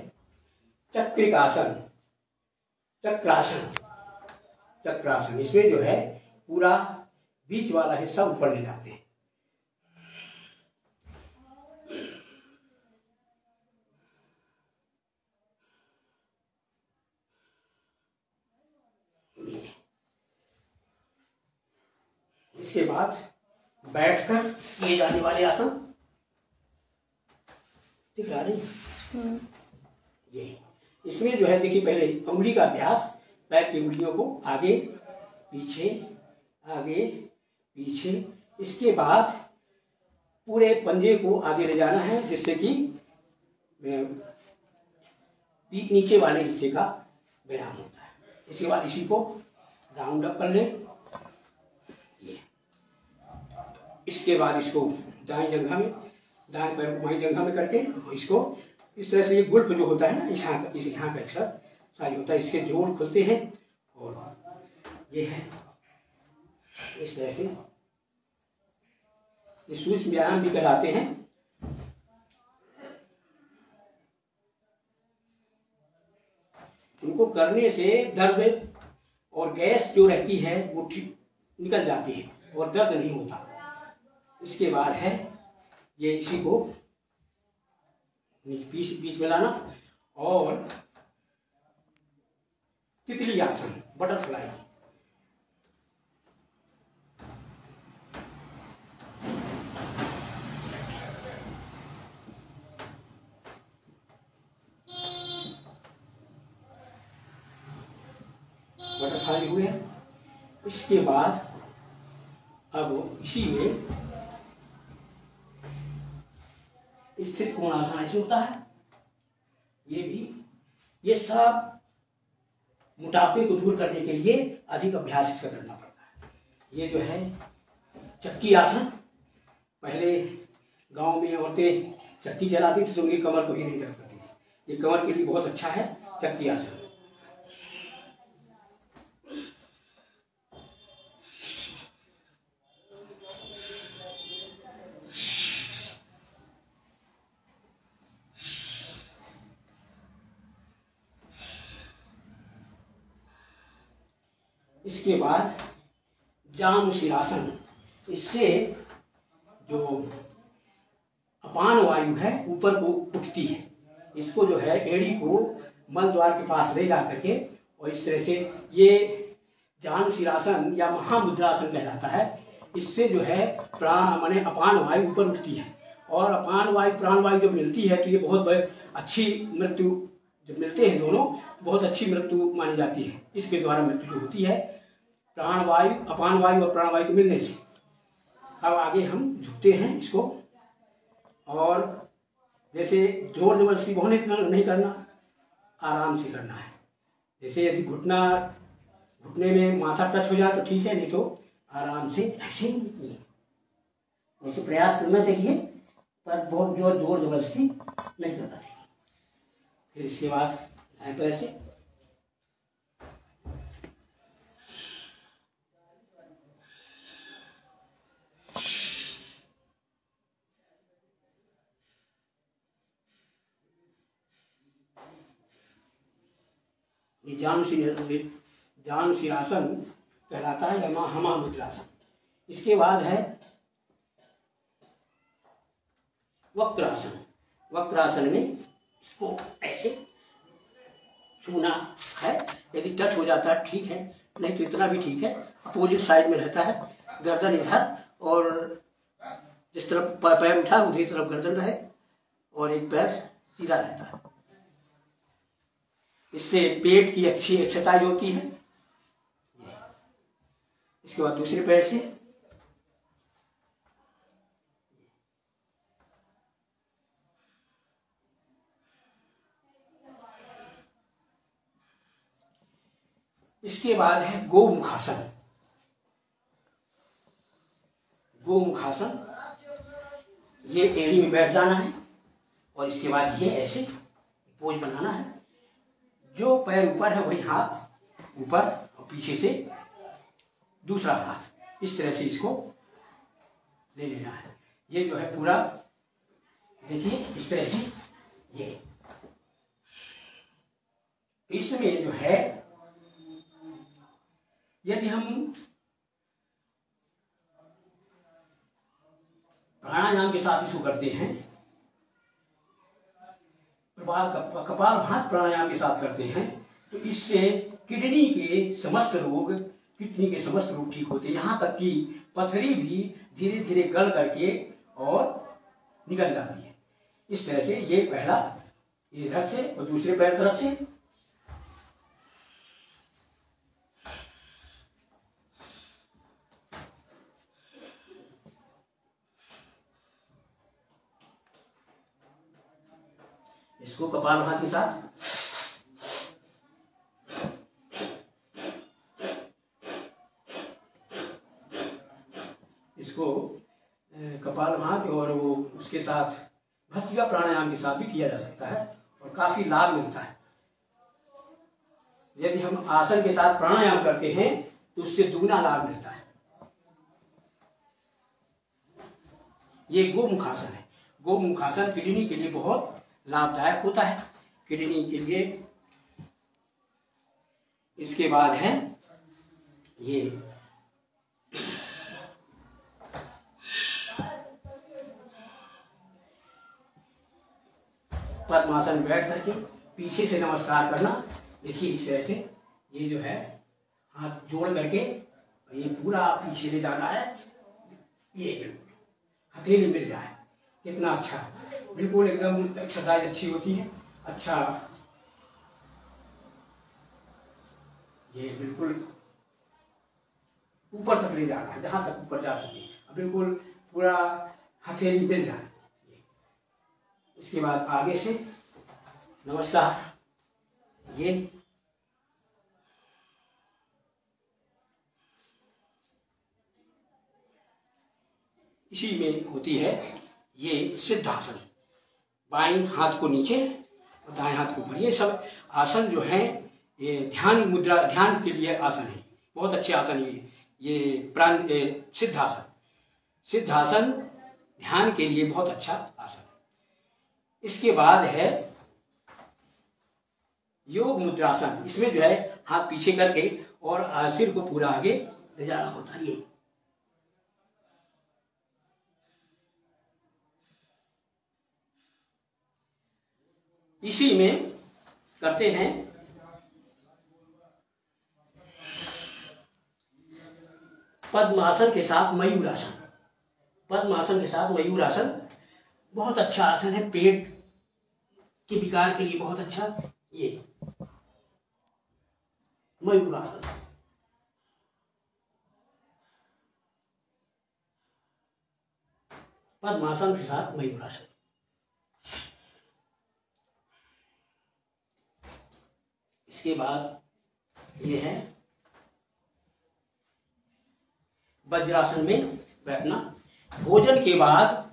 चक्रिकासन, चक्रासन। चक्रासन इसमें जो है पूरा बीच वाला हिस्सा ऊपर ले जाते हैं। इसके बाद बैठकर किए जाने वाले आसन दिख रहा नहीं? ये इसमें जो है देखिए, पहले उंगली का अभ्यास, पैर की उंगलियों को आगे पीछे आगे पीछे। इसके बाद पूरे पंजे को आगे ले जाना है, जिससे कि नीचे वाले हिस्से का व्यायाम होता है। इसके बाद इसी को राउंड अप कर लें। इसके बाद इसको दाएं जंघा में, दाएं पैर बाएं जंघा में करके इसको इस तरह से, ये गुल्फ जो होता है ना, यहाँ का एक्सरसाइज होता है। इसके जोड़ खुलते हैं और ये है इस तरह से। ये सूक्ष्म व्यायाम भी कहलाते हैं। इनको करने से दर्द और गैस जो रहती है वो ठीक निकल जाती है और दर्द नहीं होता। इसके बाद है ये इसी को बीच में लाना, और तितली आसन, बटरफ्लाई। बटरफ्लाई हुए। इसके बाद अब इसी में स्थित कोणासन ऐसे होता है। ये सब मोटापे को दूर करने के लिए अधिक अभ्यास इसका करना पड़ता है। ये जो है चक्की आसन। पहले गांव में औरतें चक्की चलाती थी तो उनकी कमर को भी नहीं दर्द करती थी। ये कमर के लिए बहुत अच्छा है चक्की आसन। इसके बाद जानुशिरासन। इससे जो अपान वायु है ऊपर को उठती है। इसको जो है एड़ी को मल द्वार के पास ले जा करके, और इस तरह से ये जानुशिरासन या महामुद्रासन कहलाता है। इससे जो है प्राण माने अपान वायु ऊपर उठती है, और अपान वायु प्राण वायु जब मिलती है तो ये बहुत अच्छी मृत्यु, जब मिलते हैं दोनों बहुत अच्छी मृत्यु मानी जाती है। इसके द्वारा मृत्यु जो होती है प्राण वायु, अपान वायु और प्राण वायु के मिलने से। अब आगे हम झुकते हैं इसको, और जैसे जोर जबरदस्ती बहुत नहीं करना, आराम से करना है। जैसे यदि घुटने में माथा टच हो जाए तो ठीक है, नहीं तो आराम से ऐसे वैसे प्रयास करना चाहिए, पर बहुत जोर जबरदस्ती नहीं करना चाहिए। फिर इसके बाद ऐसे जानुशिरासन कहलाता है या महामुद्रासन। इसके बाद है वक्रासन। वक्रासन में इसको ऐसे छूना है, यदि टच हो जाता है ठीक है, नहीं तो इतना भी ठीक है। अपोजिट साइड में रहता है, गर्दन इधर और जिस तरफ पैर उठा उसी तरफ गर्दन रहे और एक पैर सीधा रहता है। इससे पेट की अच्छी एक्सरसाइज होती है। इसके बाद दूसरे पैर से इसके बाद है गोमुखासन। गोमुखासन, ये एड़ी में बैठ जाना है और इसके बाद ये ऐसे पोज बनाना है। जो पैर ऊपर है वही हाथ ऊपर और पीछे से दूसरा हाथ, इस तरह से इसको ले लेना है। ये जो है पूरा देखिए इस तरह से। ये इसमें जो है यदि हम प्राणायाम के साथ इसको करते हैं, कपालभाति प्राणायाम के साथ करते हैं, तो इससे किडनी के समस्त रोग ठीक होते हैं। यहाँ तक कि पथरी भी धीरे धीरे गल करके और निकल जाती है। इस तरह से ये पहला इधर से और दूसरे पैर तरफ से इसको कपालभाति के साथ इसको कपालभाति और वो उसके साथ भस्त्रिका प्राणायाम के साथ भी किया जा सकता है और काफी लाभ मिलता है। यदि हम आसन के साथ प्राणायाम करते हैं तो उससे दुगना लाभ मिलता है। ये गोमुखासन है। गोमुखासन किडनी के लिए बहुत लाभदायक होता है, किडनी के लिए। इसके बाद है ये पद्मासन बैठ करके पीछे से नमस्कार करना। देखिए इस तरह से ये जो है हाथ जोड़ करके ये पूरा पीछे ले जाना है। ये बिल्कुल हथेली मिल जाए, कितना अच्छा, बिल्कुल एकदम एक्सरसाइज अच्छी होती है। अच्छा, ये बिल्कुल ऊपर तक ले जाना है, जहां तक ऊपर जा सके, बिल्कुल पूरा हथेली मिल जाए। इसके बाद आगे से नमस्कार। ये इसी में होती है ये सिद्धासन। बाएं हाथ को नीचे और दाएं हाथ को ऊपर। ये सब आसन जो है ये ध्यान मुद्रा, ध्यान के लिए आसन है, बहुत अच्छे आसन ये सिद्धासन। सिद्धासन ध्यान के लिए बहुत अच्छा आसन है। इसके बाद है योग मुद्रासन। इसमें जो है हाथ पीछे करके और सिर को पूरा आगे ले जाना होता है। ये इसी में करते हैं पद्मासन के साथ मयूरासन। पद्मासन के साथ मयूरासन बहुत अच्छा आसन है, पेट के विकार के लिए बहुत अच्छा। ये मयूरासन, पद्मासन के साथ मयूरासन। इसके बाद ये है वज्रासन में बैठना। भोजन के बाद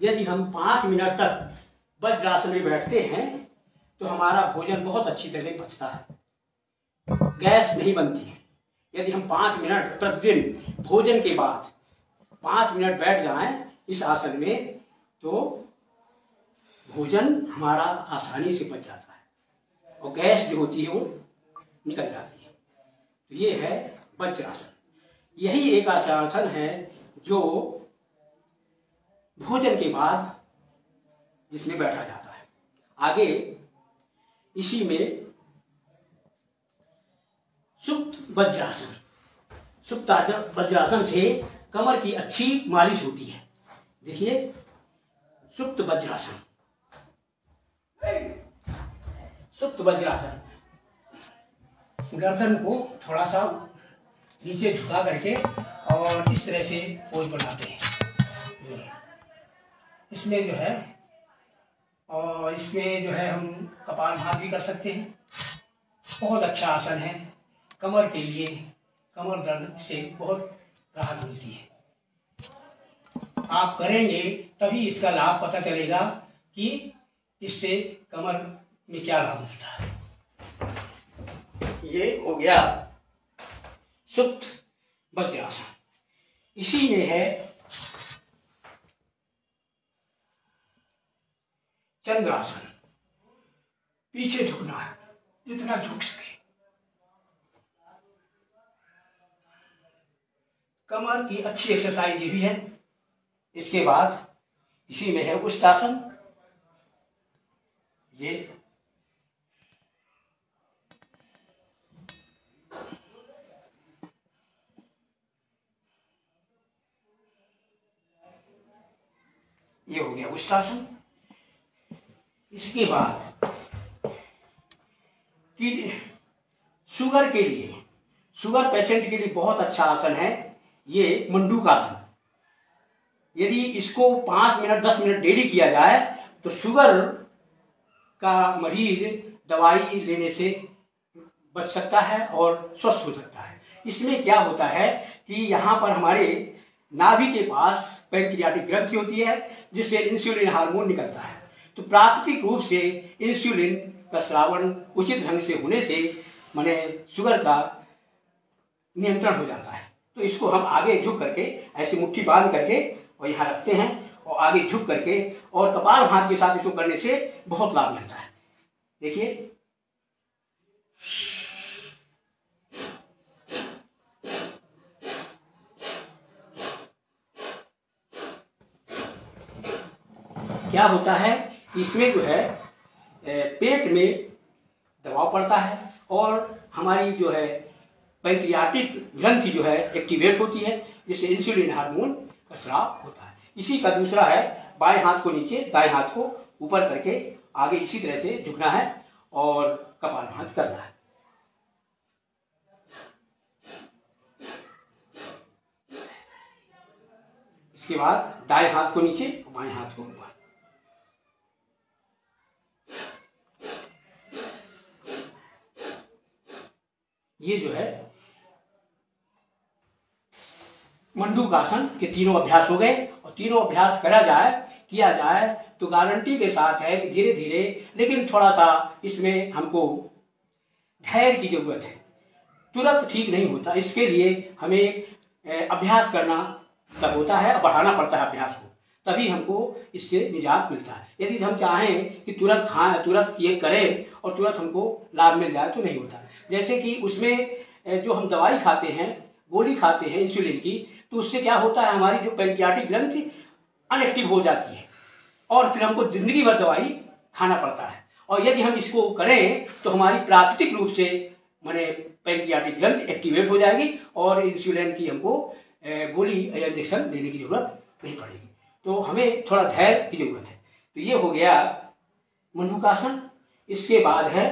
यदि हम 5 मिनट तक वज्रासन में बैठते हैं तो हमारा भोजन बहुत अच्छी तरह पचता है, गैस नहीं बनती है। यदि हम 5 मिनट प्रतिदिन भोजन के बाद 5 मिनट बैठ जाएं इस आसन में तो भोजन हमारा आसानी से पच जाता है और गैस जो होती है वो निकल जाती है। तो ये है वज्रासन। यही एक आसन है जो भोजन के बाद जिसमें बैठा जाता है। आगे इसी में सुप्त वज्रासन। सुप्त वज्रासन से कमर की अच्छी मालिश होती है। देखिए सुप्त वज्रासन। सुप्त वज्रासन, गर्दन को थोड़ा सा नीचे झुका करके और इस तरह से पोज बनाते हैं। इसमें जो है, और इसमें जो है हम कपालभाति भी कर सकते हैं। बहुत अच्छा आसन है कमर के लिए। कमर दर्द से बहुत राहत मिलती है। आप करेंगे तभी इसका लाभ पता चलेगा कि इससे कमर में क्या लाभ मिलता है। ये हो गया सुप्त वज्रासन। इसी में है चंद्रासन। पीछे झुकना है, जितना झुक सके। कमर की अच्छी एक्सरसाइज ये भी है। इसके बाद इसी में है उष्टासन। ये हो गया उष्टासन। इसके बाद शुगर के लिए, शुगर पेशेंट के लिए बहुत अच्छा आसन है ये मंडूकासन। यदि इसको 5 मिनट 10 मिनट डेली किया जाए तो शुगर का मरीज दवाई लेने से बच सकता है और स्वस्थ हो सकता है। इसमें क्या होता है कि यहाँ पर हमारे नाभि के पास पैंक्रियाटिक ग्रंथि होती है जिससे इंसुलिन हार्मोन निकलता है। तो प्राकृतिक रूप से इंसुलिन का स्रावण उचित ढंग से होने से माने शुगर का नियंत्रण हो जाता है। तो इसको हम आगे झुक करके ऐसे मुट्ठी बांध करके और यहाँ रखते हैं और आगे झुक करके और कपालभाति के साथ इसको करने से बहुत लाभ मिलता है। देखिए क्या होता है, इसमें जो है पेट में दबाव पड़ता है और हमारी जो है पैंक्रियाटिक ग्रंथि जो है एक्टिवेट होती है जिससे इंसुलिन हार्मोन का स्राव होता है। इसी का दूसरा है बाएं हाथ को नीचे दाएं हाथ को ऊपर करके आगे इसी तरह से झुकना है और कपालभाति करना है। इसके बाद दाएं हाथ को नीचे बाएं हाथ को ऊपर। ये जो है मंडूकासन के तीनों अभ्यास हो गए और तीनों अभ्यास किया जाए तो गारंटी के साथ है कि धीरे धीरे, लेकिन थोड़ा सा इसमें हमको धैर्य की जरूरत है। तुरंत ठीक नहीं होता, इसके लिए हमें अभ्यास करना तब होता है, बढ़ाना पड़ता है अभ्यास को, तभी हमको इससे निजात मिलता है। यदि हम चाहें कि तुरंत ये करें और तुरंत हमको लाभ मिल जाए तो नहीं होता। जैसे कि उसमें जो हम दवाई खाते हैं, गोली खाते हैं इंसुलिन की, तो उससे क्या होता है हमारी जो पैंक्रियाटिक ग्रंथि अनएक्टिव हो जाती है और फिर हमको जिंदगी भर दवाई खाना पड़ता है। और यदि हम इसको करें तो हमारी प्राकृतिक रूप से माने पैंक्रियाटिक ग्रंथि एक्टिवेट हो जाएगी और इंसुलिन की हमको गोली या इंजेक्शन लेने की जरूरत नहीं पड़ेगी। तो हमें थोड़ा धैर्य की जरूरत है। तो ये हो गया मंडूकासन। इसके बाद है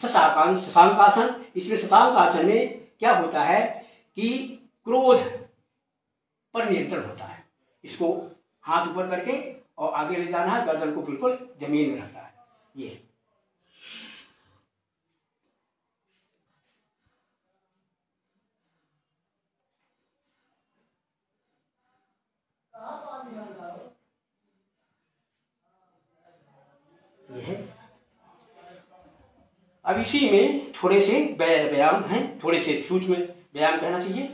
शशांकासन। इसमें शशांकासन में क्या होता है कि क्रोध पर नियंत्रण होता है। इसको हाथ ऊपर करके और आगे ले जाना है, गर्दन को बिल्कुल जमीन में रखना है। ये है। अब इसी में थोड़े से व्यायाम हैं, थोड़े से सूक्ष्म व्यायाम कहना चाहिए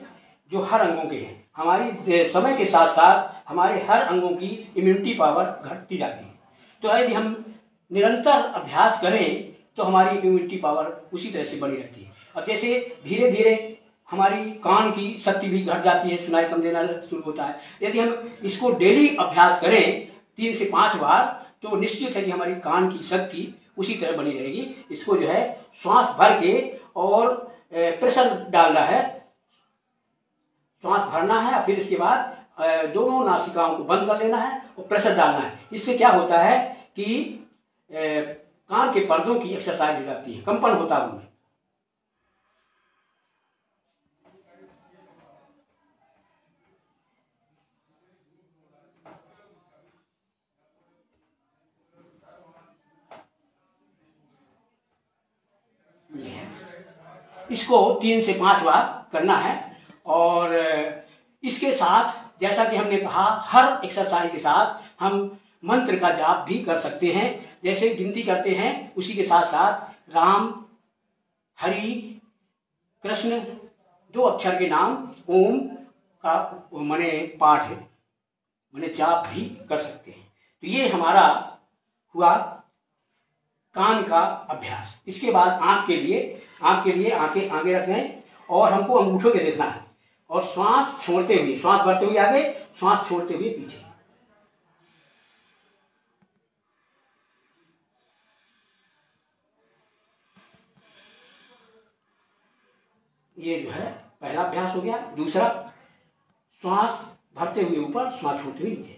जो हर अंगों के हैं। हमारी समय के साथ साथ हमारे हर अंगों की इम्यूनिटी पावर घटती जाती है। तो यदि हम निरंतर अभ्यास करें तो हमारी इम्यूनिटी पावर उसी तरह से बनी रहती है। अब जैसे धीरे धीरे हमारी कान की शक्ति भी घट जाती है, सुनाई कम देना शुरू होता है। यदि हम इसको डेली अभ्यास करें 3 से 5 बार तो निश्चित है कि हमारी कान की शक्ति उसी तरह बनी रहेगी। इसको जो है श्वास भर के और प्रेशर डालना है, श्वास भरना है, फिर इसके बाद दोनों नासिकाओं को बंद कर लेना है और प्रेशर डालना है। इससे क्या होता है कि कान के पर्दों की एक्सरसाइज हो जाती है, कंपन होता है उनमें। इसको 3 से 5 बार करना है। और इसके साथ जैसा कि हमने कहा, हर एक्सरसाइज के साथ हम मंत्र का जाप भी कर सकते हैं। जैसे गिनती करते हैं उसी के साथ साथ राम, हरि, कृष्ण, 2 अक्षर के नाम ओम का माने पाठ है, माने जाप भी कर सकते हैं। तो ये हमारा हुआ कान का अभ्यास। इसके बाद आंख के लिए आंखें आगे रखना है और हमको अंगूठों के देखना है और श्वास छोड़ते हुए, श्वास भरते हुए आगे, श्वास छोड़ते हुए पीछे। ये जो है पहला अभ्यास हो गया। दूसरा, श्वास भरते हुए ऊपर, श्वास छोड़ते हुए नीचे।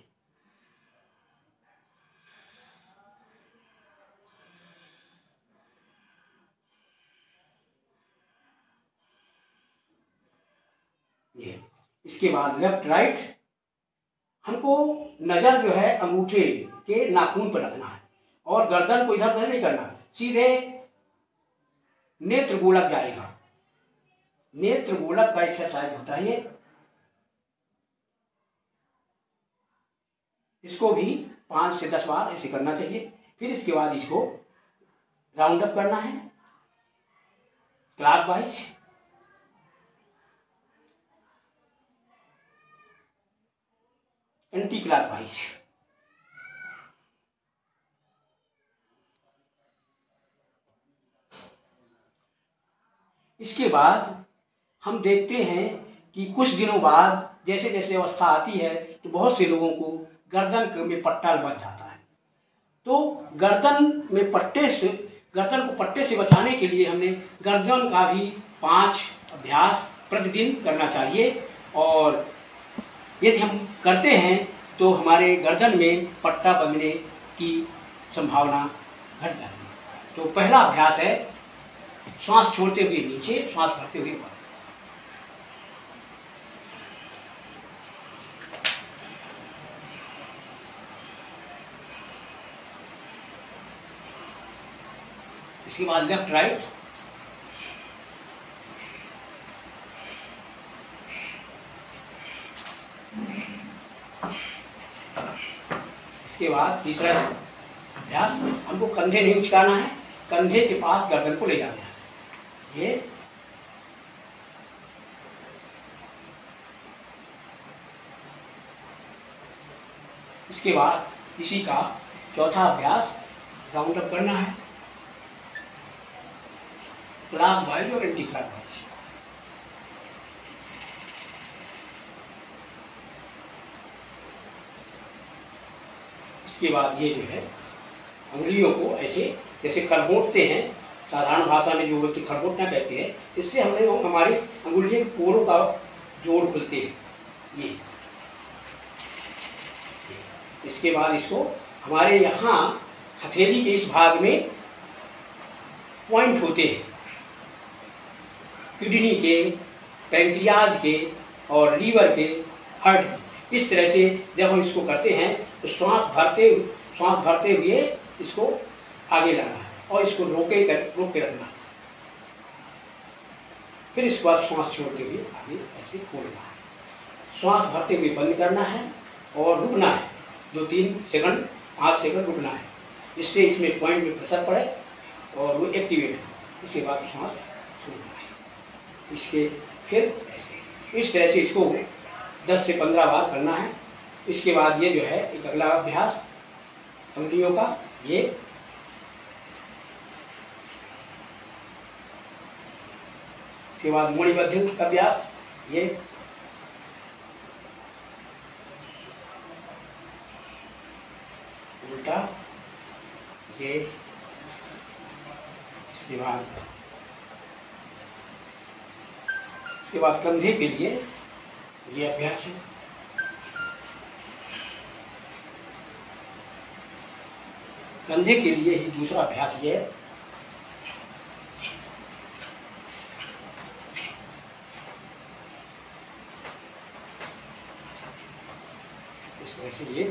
ये इसके बाद लेफ्ट राइट, हमको नजर जो है अंगूठे के नाखून पर रखना है और गर्दन को इधर उधर नहीं करना, सीधे नेत्र गोलक जाएगा। नेत्र गोलक का एक्सरसाइज होता है ये। इसको भी 5 से 10 बार ऐसे करना चाहिए। फिर इसके बाद इसको राउंड अप करना है, क्लॉकवाइज, एंटी क्लॉकवाइज। इसके बाद हम देखते हैं कि कुछ दिनों बाद जैसे जैसे अवस्था आती है तो बहुत से लोगों को गर्दन में पट्टा बच जाता है। तो गर्दन को पट्टे से बचाने के लिए हमने गर्दन का भी 5 अभ्यास प्रतिदिन करना चाहिए। और यदि हम करते हैं तो हमारे गर्दन में पट्टा बंधने की संभावना घट जाती है। तो पहला अभ्यास है श्वास छोड़ते हुए नीचे, श्वास भरते हुए ऊपर। इसके बाद लेफ्ट राइट, इसके बाद तीसरा अभ्यास, हमको कंधे नहीं उचकाना है, कंधे के पास गर्दन को ले जाना है। ये इसके बाद इसी का चौथा अभ्यास राउंड अप करना है, क्लॉकवाइज और एंटी क्लॉकवाइज। इसके बाद ये जो है अंगुलियों को ऐसे जैसे खरगोटते हैं, साधारण भाषा में जो बोलते खरगोटना कहते हैं, इससे हमने हमारी अंगुलियों के पोरों का जोड़ खुलते हैं। ये इसके बाद इसको हमारे यहाँ हथेली के इस भाग में पॉइंट होते हैं, किडनी के, पैंक्रियाज के और लीवर के, हार्ट। इस तरह से जब हम इसको करते हैं तो श्वास भरते हुए इसको आगे लाना है और इसको रोक के रखना है। फिर इसके बाद श्वास छोड़ते हुए आगे ऐसे खोलना है। श्वास भरते हुए बंद करना है और रुकना है 2-3 सेकंड, 5 सेकंड रुकना है, जिससे इसमें पॉइंट में प्रेशर पड़े और वो एक्टिवेट हो। इसके बाद श्वास छोड़ना है। इसके फिर ऐसे इस तरह से इसको 10 से 15 बार करना है। इसके बाद ये जो है एक अगला अभ्यास अंगुलियों का, ये इसके बाद मणिबद्ध का अभ्यास, ये उल्टा इसके बाद कंधे के लिए ये अभ्यास है। कंधे के लिए ही दूसरा अभ्यास ये है। इस तरह से ये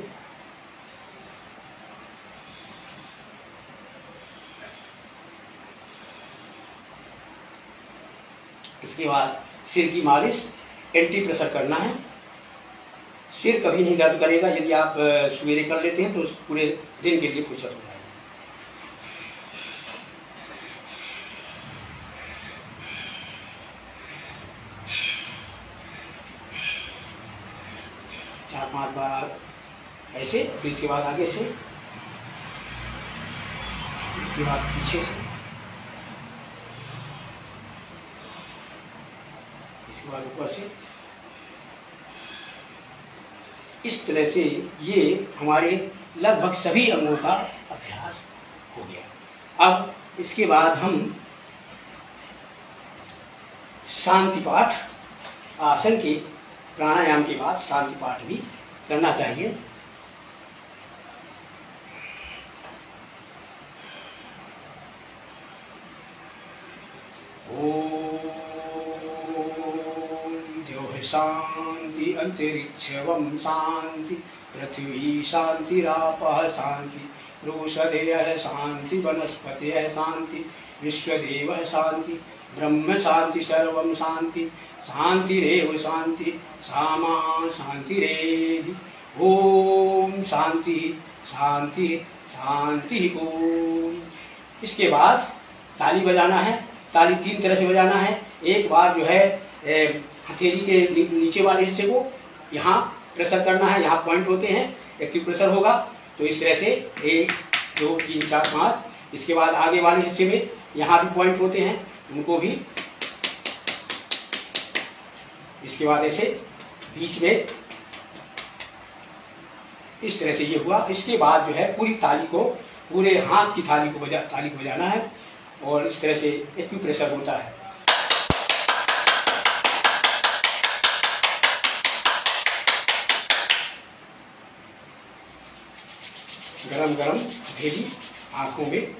इसके बाद सिर की मालिश, एंटी प्रेशर करना है। सिर कभी नहीं दर्द करेगा यदि आप सवेरे कर लेते हैं तो पूरे दिन के लिए फुर्सत हो जाएगी। 4-5 बार ऐसे, फिर इसके बाद आगे से, इसके बाद पीछे से, इसके बाद ऊपर से। इस तरह से ये हमारे लगभग सभी अंगों का अभ्यास हो गया। अब इसके बाद हम शांति पाठ, आसन के प्राणायाम के बाद शांति पाठ भी करना चाहिए। ओम द्योः शांति अंतरिक्षवं शांति पृथ्वी शांतिरापः शांति रोषधयः शांति वनस्पतयः शांति विश्वदेवः शांति ब्रह्म शांति सर्वं शांति शांतिरेव शांति सामा शांतिरेधि। ओम शांति शांति शांति ओम। इसके बाद ताली बजाना है। ताली 3 तरह से बजाना है। एक बार जो है हथेली के नीचे वाले हिस्से को यहाँ प्रेशर करना है, यहाँ पॉइंट होते हैं, एक्टिव प्रेशर होगा। तो इस तरह से 1 2 3 4 5। इसके बाद आगे वाले हिस्से में यहाँ भी पॉइंट होते हैं, उनको भी। इसके बाद ऐसे बीच में इस तरह से ये हुआ। इसके बाद जो है पूरी ताली को, पूरे हाथ की ताली को बजाना है और इस तरह से एक्टिव प्रेशर होता है। गरम गरम हथेली आंखों में।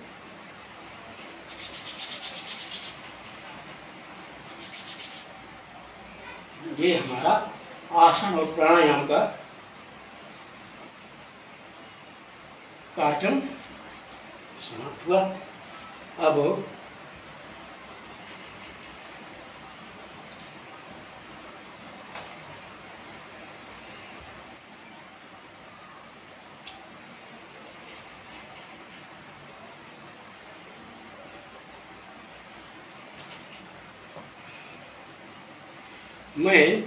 ये हमारा आसन और प्राणायाम का कार्यक्रम समाप्त हुआ। अब मैं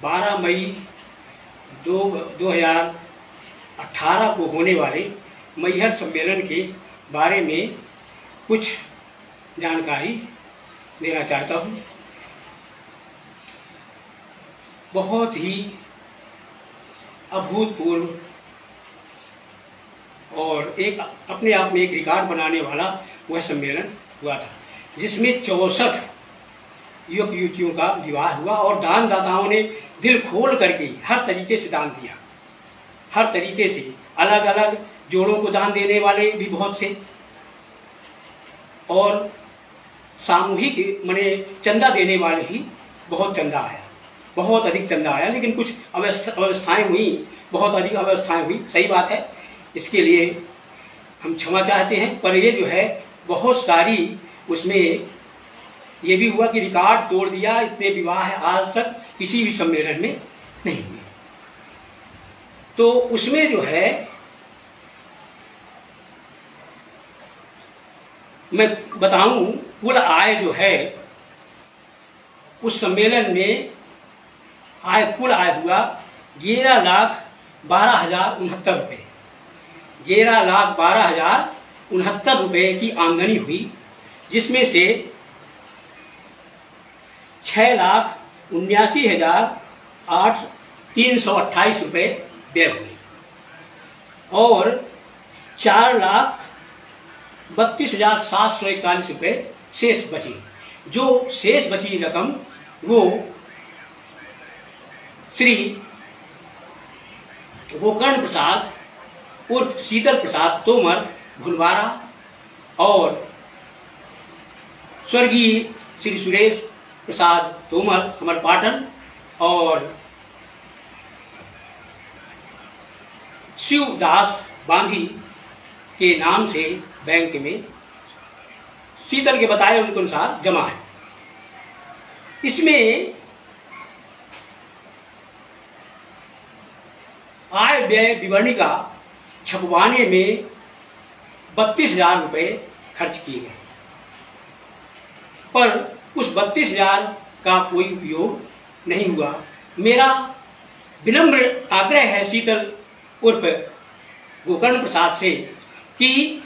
12 मई 2018 को होने वाले मैहर सम्मेलन के बारे में कुछ जानकारी देना चाहता हूँ। बहुत ही अभूतपूर्व और एक अपने आप में एक रिकॉर्ड बनाने वाला वह सम्मेलन हुआ था, जिसमें 64 युवक युवतियों का विवाह हुआ और दानदाताओं ने दिल खोल करके हर तरीके से दान दिया। हर तरीके से अलग अलग जोड़ों को दान देने वाले भी बहुत से, और सामूहिक माने चंदा देने वाले ही बहुत चंदा आया, बहुत अधिक चंदा आया। लेकिन कुछ अव्यवस्थाएं हुई, बहुत अधिक अव्यवस्थाएं हुई, सही बात है, इसके लिए हम क्षमा चाहते हैं। पर ये जो है बहुत सारी, उसमें ये भी हुआ कि रिकॉर्ड तोड़ दिया। इतने विवाह आज तक किसी भी सम्मेलन में नहीं हुए। तो उसमें जो है मैं बताऊं, कुल आय जो है उस सम्मेलन में कुल आय हुआ 11,12,069 रुपये। 11,12,069 रुपये की आमदनी हुई, जिसमें से 6,79,800 328 रुपये व्यय हुए और 4,32,741 रुपये शेष बचे। जो शेष बची रकम वो श्री गोकर्ण प्रसाद उर्फ शीतल प्रसाद तोमर भुलवारा और स्वर्गीय श्री सुरेश प्रसाद तोमर अमरपाटन और शिवदास बांधी के नाम से बैंक में शीतल के बताए उनके अनुसार जमा है। इसमें आय व्यय विवरणिका छपवाने में 32,000 रुपये खर्च किए गए, पर उस 32,000 का कोई उपयोग नहीं हुआ। मेरा विनम्र आग्रह है शीतल उर्फ गोकर्ण प्रसाद से कि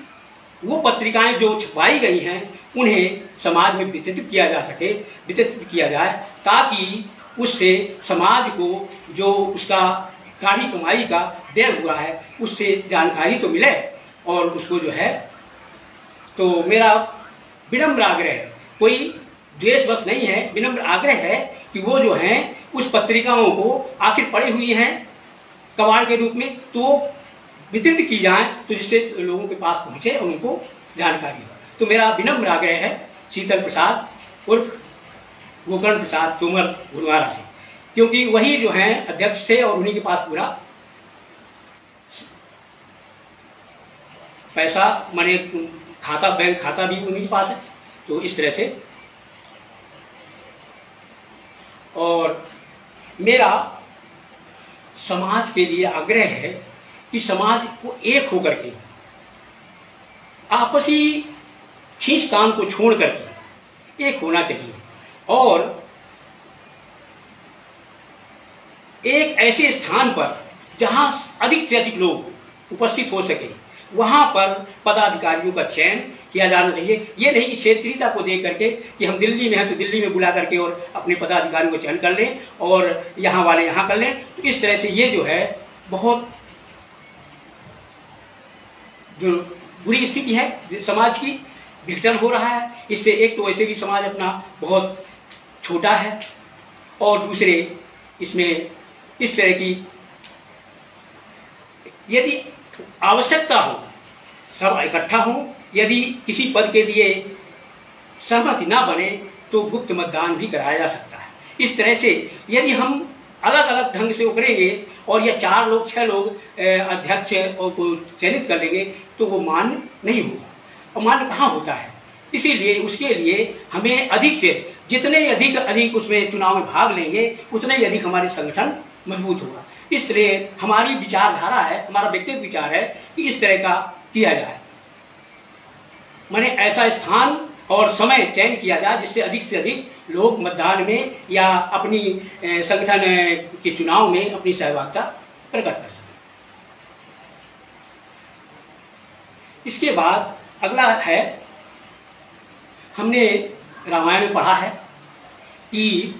वो पत्रिकाएं जो छपाई गई हैं उन्हें समाज में वितरित किया जा सके, वितरित किया जाए, ताकि उससे समाज को जो उसका गाढ़ी कमाई का व्यय हुआ है उससे जानकारी तो मिले और उसको जो है। तो मेरा विनम्र आग्रह है, कोई द्वेषवश नहीं है, विनम्र आग्रह है कि वो जो हैं उस पत्रिकाओं को आखिर पड़ी हुई हैं कबाड़ के रूप में तो वितरित की जाए, तो जिससे लोगों के पास पहुंचे और उनको जानकारी हो। तो मेरा विनम्र आग्रह है शीतल प्रसाद उर्फ गोकर्ण प्रसाद तोमर भुलवारा से, क्योंकि वही जो हैं अध्यक्ष थे और उन्हीं के पास पूरा पैसा माने खाता, बैंक खाता भी उन्हीं के पास है। तो इस तरह से और मेरा समाज के लिए आग्रह है कि समाज को एक होकर के आपसी खींचतान को छोड़ करके एक होना चाहिए और एक ऐसे स्थान पर जहां अधिक से अधिक लोग उपस्थित हो सके वहां पर पदाधिकारियों का चयन किया जाना चाहिए। ये नहीं कि क्षेत्रीयता को देख करके कि हम दिल्ली में हैं तो दिल्ली में बुला करके और अपने पदाधिकारियों को चयन कर लें और यहाँ वाले यहाँ कर लें। तो इस तरह से ये जो है बहुत जो बुरी स्थिति है समाज की, विघटन हो रहा है। इससे एक तो वैसे भी समाज अपना बहुत छोटा है और दूसरे इसमें इस तरह की यदि आवश्यकता हो सब इकट्ठा हो, यदि किसी पद के लिए सहमति ना बने तो गुप्त मतदान भी कराया जा सकता है। इस तरह से यदि हम अलग अलग ढंग से उकरेंगे और यह 4 लोग 6 लोग अध्यक्ष को चयनित कर लेंगे तो वो मान्य नहीं होगा और मान्य कहाँ होता है। इसीलिए उसके लिए हमें अधिक से जितने अधिक उसमें चुनाव में भाग लेंगे उतने ही अधिक हमारे संगठन मजबूत होगा। इस तरह हमारी विचारधारा है, हमारा व्यक्तिगत विचार है कि इस तरह का किया जाए, माने ऐसा स्थान और समय चयन किया जाए जिससे अधिक से अधिक लोग मतदान में या अपनी संगठन के चुनाव में अपनी सहभागिता प्रकट कर सकें। इसके बाद अगला है, हमने रामायण में पढ़ा है कि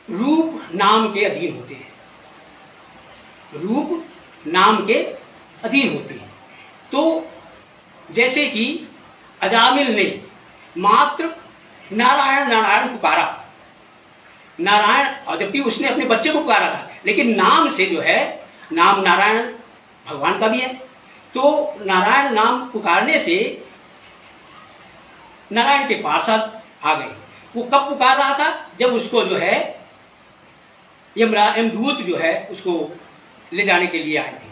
रूप नाम के अधीन होते हैं, रूप नाम के अधीन होते हैं। तो जैसे कि अजामिल ने मात्र नारायण नारायण पुकारा, नारायण, और जबकि उसने अपने बच्चे को पुकारा था, लेकिन नाम से जो है, नाम नारायण भगवान का भी है, तो नारायण नाम पुकारने से नारायण के पार्षद आ गए। वो कब पुकार रहा था? जब उसको जो है यमदूत जो है उसको ले जाने के लिए आए थे।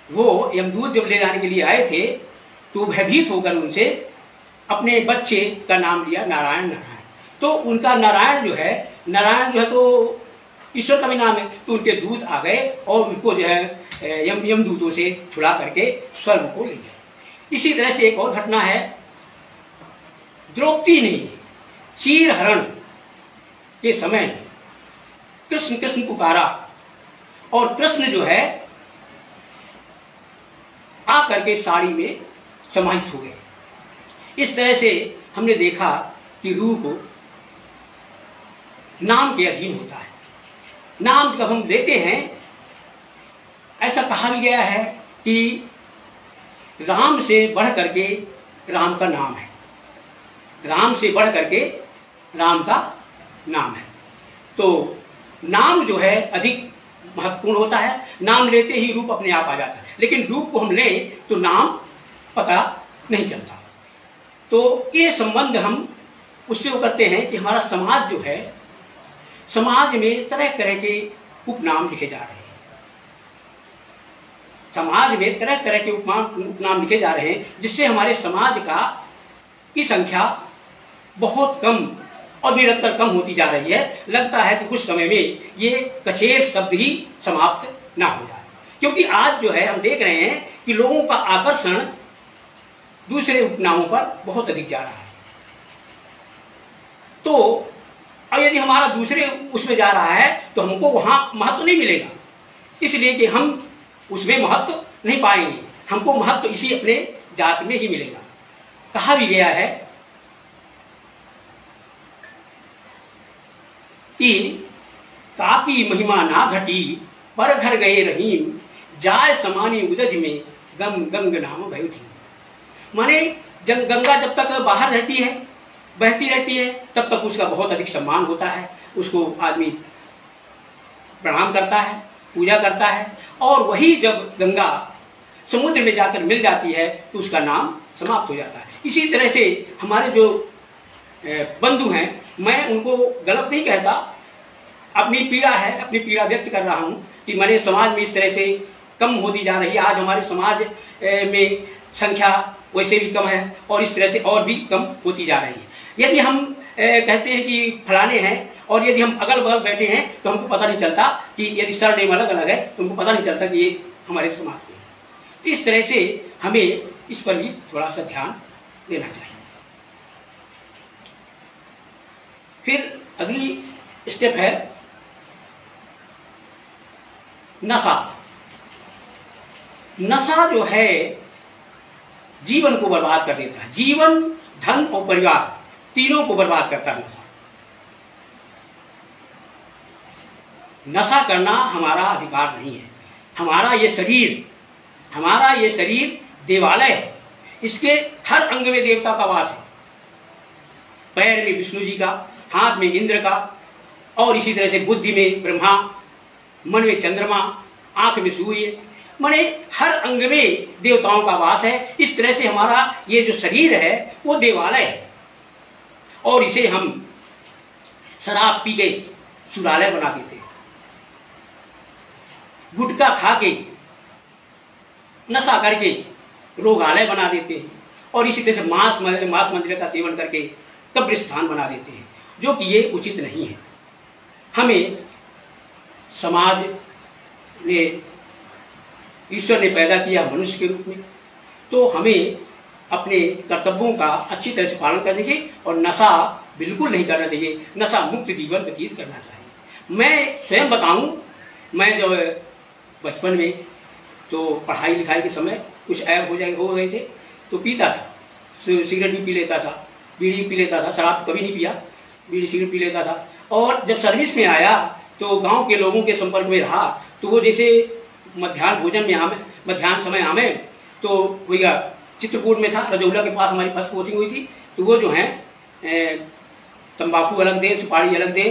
वो यमदूत जब ले जाने के लिए आए थे तो भयभीत होकर उनसे अपने बच्चे का नाम लिया नारायण नारायण। तो उनका नारायण जो है तो ईश्वर का भी नाम है। तो उनके दूत आ गए और उनको जो है यमदूतों से छुड़ा करके स्वर्ग को ले गए। इसी तरह से एक और घटना है, द्रौपदी ने चीर हरण के समय कृष्ण कृष्ण पुकारा और कृष्ण जो है आकर के साड़ी में समाहित हो गए। इस तरह से हमने देखा कि रूप नाम के अधीन होता है। नाम जब हम लेते हैं, ऐसा कहा भी गया है कि राम से बढ़ करके राम का नाम है, राम से बढ़ करके राम का नाम है। तो नाम जो है अधिक महत्वपूर्ण होता है। नाम लेते ही रूप अपने आप आ जाता है, लेकिन रूप को हम लें तो नाम पता नहीं चलता। तो ये संबंध हम उससे वो करते हैं कि हमारा समाज जो है, समाज में तरह तरह के उपनाम लिखे जा रहे हैं, समाज में तरह तरह के उपनाम लिखे जा रहे हैं, जिससे हमारे समाज का की संख्या बहुत कम और निरंतर कम होती जा रही है। लगता है कि कुछ समय में ये कचेर शब्द ही समाप्त ना हो जाए, क्योंकि आज जो है हम देख रहे हैं कि लोगों का आकर्षण दूसरे उपनामों पर बहुत अधिक जा रहा है। तो अब यदि हमारा दूसरे उसमें जा रहा है तो हमको वहां महत्व नहीं मिलेगा, इसलिए कि हम उसमें महत्व नहीं पाएंगे, हमको महत्व इसी अपने जात में ही मिलेगा। कहा भी गया है कि ताकि महिमा ना घटी पर घर गए रहीम, जाय समानी उदज में गम गंग नाम भय थी। माने गंगा जब तक बाहर रहती है, बहती रहती है, तब तक उसका बहुत अधिक सम्मान होता है, उसको आदमी प्रणाम करता है, पूजा करता है। और वही जब गंगा समुद्र में जाकर मिल जाती है तो उसका नाम समाप्त हो जाता है। इसी तरह से हमारे जो बंधु हैं, मैं उनको गलत नहीं कहता, अपनी पीड़ा है, अपनी पीड़ा व्यक्त कर रहा हूं कि मैंने समाज में इस तरह से कम होती जा रही है। आज हमारे समाज में संख्या वैसे भी कम है और इस तरह से और भी कम होती जा रही है। यदि हम कहते हैं कि फलाने हैं और यदि हम अगल बगल बैठे हैं तो हमको पता नहीं चलता कि यदि सरनेम अलग अलग है तो हमको पता नहीं चलता कि ये हमारे समाज के। इस तरह से हमें इस पर भी थोड़ा सा ध्यान देना चाहिए। फिर अगली स्टेप है नशा। नशा जो है जीवन को बर्बाद कर देता है, जीवन, धन और परिवार तीनों को बर्बाद करता है नशा। नशा करना हमारा अधिकार नहीं है। हमारा ये शरीर देवालय है, इसके हर अंग में देवता का वास है। पैर में विष्णु जी का, हाथ में इंद्र का, और इसी तरह से बुद्धि में ब्रह्मा, मन में चंद्रमा, आंख में सूर्य, माने हर अंग में देवताओं का वास है। इस तरह से हमारा ये जो शरीर है वो देवालय है, और इसे हम शराब पी के सुरालय बना देते हैं, गुटखा खा के, नशा करके रोगालय बना देते हैं, और इसी तरह से मांस मंदिर का सेवन करके कब्रिस्तान बना देते हैं, जो कि ये उचित नहीं है। हमें समाज ने, ईश्वर ने पैदा किया मनुष्य के रूप में, तो हमें अपने कर्तव्यों का अच्छी तरह से पालन करना चाहिए और नशा बिल्कुल नहीं करना चाहिए। नशा मुक्त जीवन व्यतीत करना चाहिए। मैं स्वयं बताऊं, मैं जब बचपन में तो पढ़ाई लिखाई के समय कुछ ऐब हो गए थे तो पीता था, सिगरेट भी पी लेता था, बीड़ी पी लेता था, शराब कभी नहीं पिया, बीड़ी सिगरेट पी लेता था। और जब सर्विस में आया तो गांव के लोगों के संपर्क में रहा, तो वो जैसे मध्याह्न भोजन में मध्याह्न समय हमें तो भैया चित्रकूट में था, रजौला के पास हमारी फर्स्ट पोस्टिंग हुई थी, तो वो जो है तंबाकू अलग दे, सुपारी अलग दे,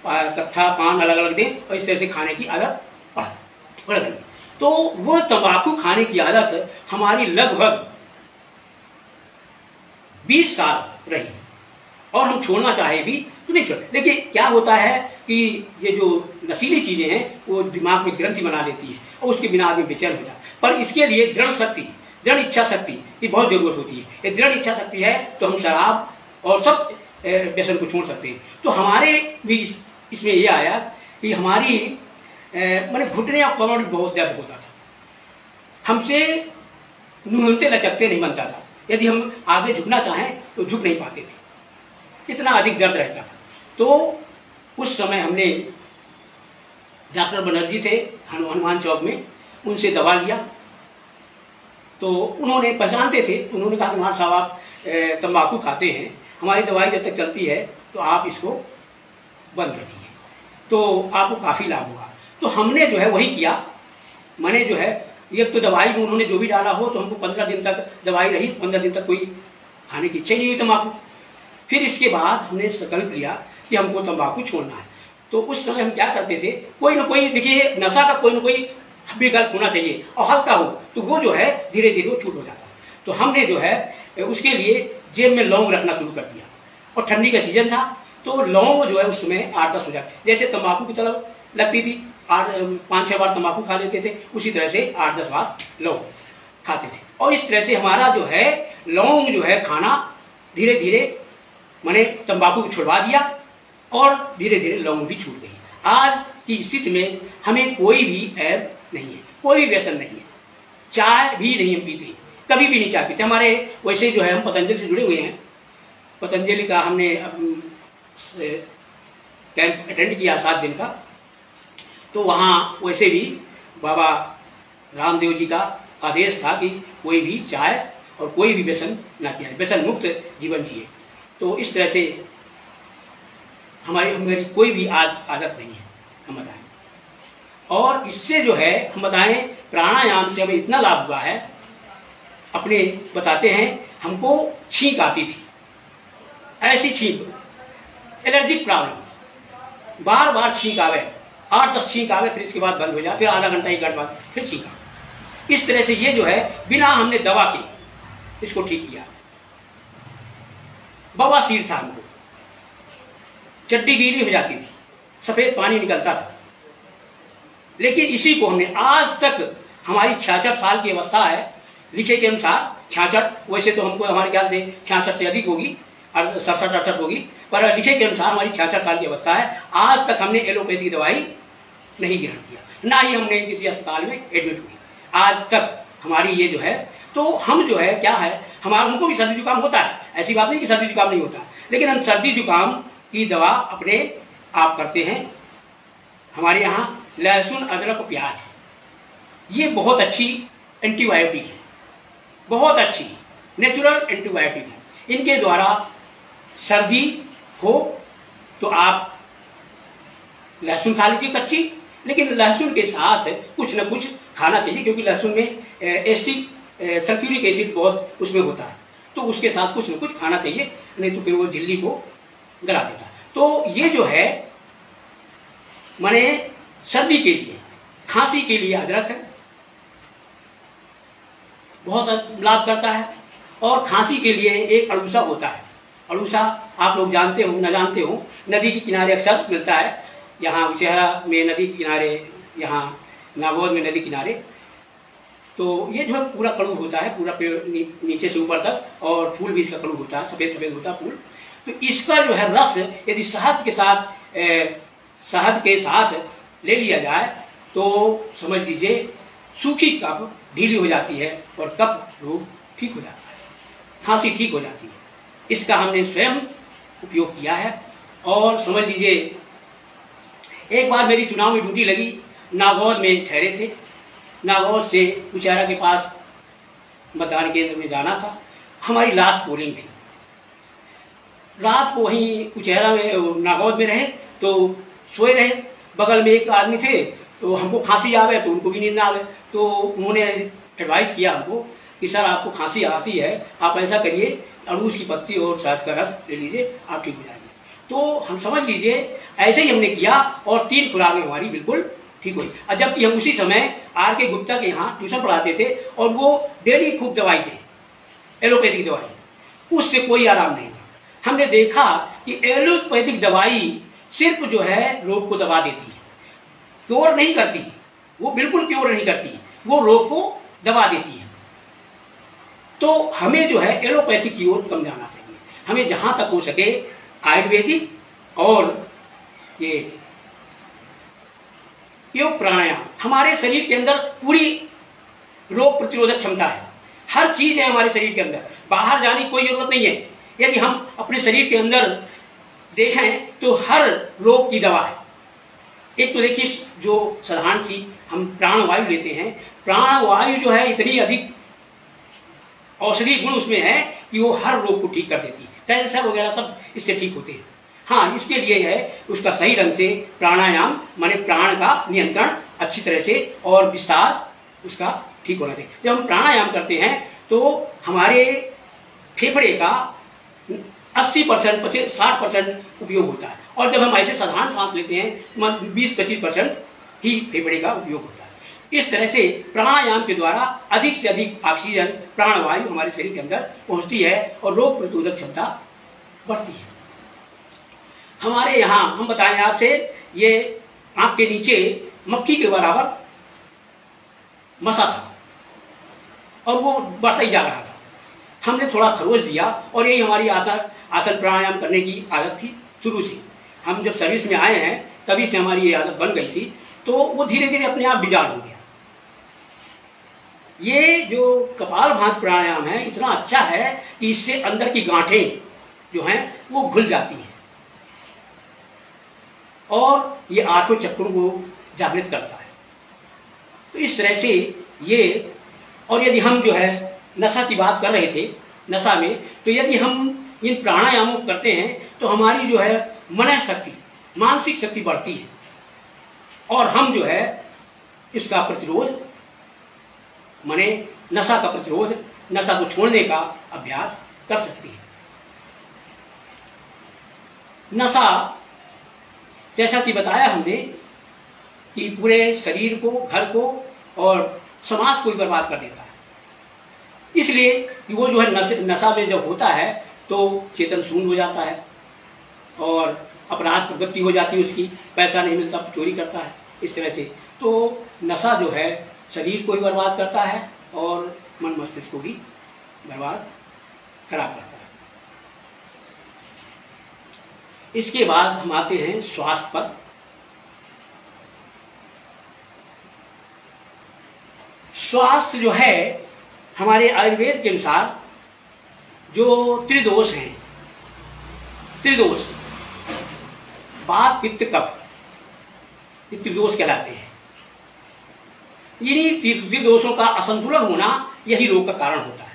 कत्था पान अलग अलग दे, और इस तरह से खाने की आदत पड़ गई। तो वो तंबाकू खाने की आदत हमारी लगभग 20 साल रही, और हम छोड़ना चाहे भी तो नहीं छोड़। लेकिन क्या होता है कि ये जो नशीली चीजें हैं वो दिमाग में ग्रंथि बना लेती है और उसके बिना आदमी बेचैन हो जाता है। पर इसके लिए दृढ़ इच्छा शक्ति की बहुत जरूरत होती है। ये दृढ़ इच्छा शक्ति है तो हम शराब और सब व्यसन को छोड़ सकते हैं। तो हमारे भी इसमें ये आया कि हमारी मैंने घुटने और कमर में बहुत दर्द होता था, हमसे नुहते लचकते नहीं बनता था, यदि हम आगे झुकना चाहें तो झुक नहीं पाते थे, इतना अधिक दर्द रहता था। तो उस समय हमने डॉक्टर बनर्जी थे हनुमान चौक में, उनसे दवा लिया। तो उन्होंने पहचानते थे, उन्होंने कहा कि महाराज साहब आप तंबाकू खाते हैं, हमारी दवाई जब तक चलती है तो आप इसको बंद रखिए, तो आपको काफ़ी लाभ होगा। तो हमने जो है वही किया। मैंने जो है एक तो दवाई में उन्होंने जो भी डाला हो, तो हमको 15 दिन तक दवाई रही, 15 दिन तक कोई खाने की इच्छा नहीं हुई तम्बाकू। फिर इसके बाद हमने संकल्प लिया कि हमको तंबाकू छोड़ना है। तो उस समय हम क्या करते थे, कोई ना कोई, देखिए नशा का कोई ना कोई विकल्प होना चाहिए और हल्का हो, तो वो जो है धीरे धीरे वो छूट हो जाता है। तो हमने जो है उसके लिए जेब में लौंग रखना शुरू कर दिया, और ठंडी का सीजन था तो लौंग जो है उस समय 8-10 हो जाए, जैसे तंबाकू की तरफ लगती थी 5-6 बार तंबाकू खा लेते थे, उसी तरह से 8-10 बार लौंग खाते थे। और इस तरह से हमारा जो है लौंग जो है खाना धीरे धीरे मैंने तंबाकू को छुड़वा दिया और धीरे धीरे लौंग भी छूट गई। आज की स्थिति में हमें कोई भी ऐब नहीं है, कोई भी व्यसन नहीं है। चाय भी नहीं हम पीते, कभी भी नहीं चाय पीते। हमारे वैसे जो है हम पतंजलि से जुड़े हुए हैं, पतंजलि का हमने कैंप अटेंड किया 7 दिन का, तो वहाँ वैसे भी बाबा रामदेव जी का आदेश था कि कोई भी चाय और कोई भी व्यसन ना किया, व्यसन मुक्त जीवन जिए। तो इस तरह से हमारी कोई भी आदत नहीं है, हम बताएं। और इससे जो है हम बताएं, प्राणायाम से हमें इतना लाभ हुआ है, अपने बताते हैं, हमको छींक आती थी, ऐसी छींक, एलर्जिक प्रॉब्लम, बार बार छींक आवे, 8-10 छींक आवे, फिर इसके बाद बंद हो जाए, फिर आधा घंटा 1 घंटा बाद फिर छींक आवे। इस तरह से ये जो है बिना हमने दवा के इसको ठीक किया। बवासीर था हमको, चड्डी गीली हो जाती थी, सफेद पानी निकलता था, लेकिन इसी को हमने आज तक, हमारी 66 साल की अवस्था है लिखे के अनुसार, 66, वैसे तो हमको हमारे ख्याल से 66 से अधिक होगी, 67-68 होगी, पर लिखे के अनुसार हमारी 66 साल की अवस्था है। आज तक हमने एलोपैथी दवाई नहीं ग्रहण किया, ना ही हमने किसी अस्पताल में एडमिट हुई आज तक हमारी ये जो है। तो हम जो है क्या है, हमको भी सर्दी जुकाम होता है, ऐसी बात नहीं कि सर्दी जुकाम नहीं होता, लेकिन हम सर्दी जुकाम की दवा अपने आप करते हैं। हमारे यहाँ लहसुन, अदरक और प्याज, ये बहुत अच्छी एंटीबायोटिक है, बहुत अच्छी नेचुरल एंटीबायोटिक है। इनके द्वारा सर्दी हो तो आप लहसुन खा लीजिए कच्ची, लेकिन लहसुन के साथ कुछ न कुछ खाना चाहिए, क्योंकि लहसुन में एसिटिक सल्फ्यूरिक एसिड बहुत उसमें होता है, तो उसके साथ कुछ न कुछ खाना चाहिए, नहीं तो फिर वो झिल्ली को गला देता। तो ये जो है माने सर्दी के लिए, खांसी के लिए अदरक है, बहुत लाभ करता है। और खांसी के लिए एक अड़ूसा होता है, अड़ूसा आप लोग जानते हो न जानते हो, नदी के किनारे अक्सर मिलता है, यहाँ उचेहरा में नदी के किनारे, यहाँ नागौद में नदी किनारे। तो ये जो है पूरा कड़ू होता है, पूरा पेड़ नीचे से ऊपर तक, और फूल भी इसका कड़ू होता है, सफेद सफेद होता है फूल। तो इसका जो है रस यदि शहद के साथ ले लिया जाए तो समझ लीजिए सूखी कफ ढीली हो जाती है और कफ रोग ठीक हो जाता है, खांसी ठीक हो जाती है। इसका हमने स्वयं उपयोग किया है। और समझ लीजिए एक बार मेरी चुनाव में ड्यूटी लगी, नागौद में ठहरे थे, नागौद से उचारा के पास मतदान केंद्र में जाना था, हमारी लास्ट पोलिंग थी। रात को वहीं उचेहरा में नागौद में रहे, तो सोए रहे, बगल में एक आदमी थे, तो हमको खांसी आवे तो उनको भी नींद ना आवे, तो उन्होंने एडवाइस किया हमको कि सर आपको खांसी आती है, आप ऐसा करिए अड़ूस की पत्ती और शहद का रस ले लीजिए, आप ठीक हो जाएंगे। तो हम समझ लीजिए ऐसे ही हमने किया और 3 खुराकें हमारी बिल्कुल ठीक हुई। और जबकि हम उसी समय आर के गुप्ता के यहाँ ट्यूशन पढ़ाते थे और वो डेली खूब दवाई थे, एलोपैथिक दवाई, उससे कोई आराम नहीं हुआ। हमने देखा कि एलोपैथिक दवाई सिर्फ जो है रोग को दबा देती है, क्योर नहीं करती, वो बिल्कुल क्योर नहीं करती, वो रोग को दबा देती है। तो हमें जो है एलोपैथिक की ओर कम जाना चाहिए, हमें जहां तक हो सके आयुर्वेदिक और ये योग प्राणायाम, हमारे शरीर के अंदर पूरी रोग प्रतिरोधक क्षमता है, हर चीज है हमारे शरीर के अंदर, बाहर जाने की कोई जरूरत नहीं है। यदि हम अपने शरीर के अंदर देखें तो हर रोग की दवा है। एक तो देखिए जो साधारण सी हम प्राणवायु लेते हैं, प्राणवायु जो है इतनी अधिक औषधि गुण उसमें है कि वो हर रोग को ठीक कर देती है, कैंसर वगैरह सब इससे ठीक होते हैं। हाँ, इसके लिए है उसका सही ढंग से प्राणायाम माने प्राण का नियंत्रण अच्छी तरह से और विस्तार उसका ठीक होना चाहिए। जब हम प्राणायाम करते हैं तो हमारे फेफड़े का 80% 60% उपयोग होता है, और जब हम ऐसे साधारण सांस लेते हैं 20-25% ही फेफड़े का उपयोग होता है। इस तरह से प्राणायाम के द्वारा अधिक से अधिक ऑक्सीजन प्राणवायु हमारे शरीर के अंदर पहुंचती है और रोग प्रतिरोधक क्षमता बढ़ती है। हमारे यहाँ हम बताएं आपसे, ये आंख के नीचे मक्खी के बराबर मसा था और वो बढ़ता ही जा रहा था। हमने थोड़ा खरोच दिया और यही हमारी आसन प्राणायाम करने की आदत थी शुरू से। हम जब सर्विस में आए हैं तभी से हमारी ये आदत बन गई थी, तो वो धीरे धीरे अपने आप बिगाड़ हो गया। ये जो कपालभाति प्राणायाम है इतना अच्छा है कि इससे अंदर की गांठें जो हैं वो घुल जाती हैं और ये आठों चक्रों को जागृत करता है। तो इस तरह से ये, और यदि हम जो है नशा की बात कर रहे थे, नशा में तो यदि हम इन प्राणायामों को करते हैं तो हमारी जो है मन शक्ति, मानसिक शक्ति बढ़ती है और हम जो है इसका प्रतिरोध माने नशा का प्रतिरोध, नशा को छोड़ने का अभ्यास कर सकती है। नशा जैसा कि बताया हमने कि पूरे शरीर को, घर को और समाज को ही बर्बाद कर देता है। इसलिए कि वो जो है नशा में जब होता है तो चेतन शून्य हो जाता है और अपराध प्रवृत्ति हो जाती है उसकी, पैसा नहीं मिलता, चोरी करता है। इस तरह से तो नशा जो है शरीर को भी बर्बाद करता है और मन मस्तिष्क को भी बर्बाद खराब करता है। इसके बाद हम आते हैं स्वास्थ्य पर। स्वास्थ्य जो है हमारे आयुर्वेद के अनुसार जो त्रिदोष हैं, त्रिदोष वात पित्त कफ, ये त्रिदोष कहलाते हैं। इन्हीं त्रिदोषों का असंतुलन होना यही रोग का कारण होता है।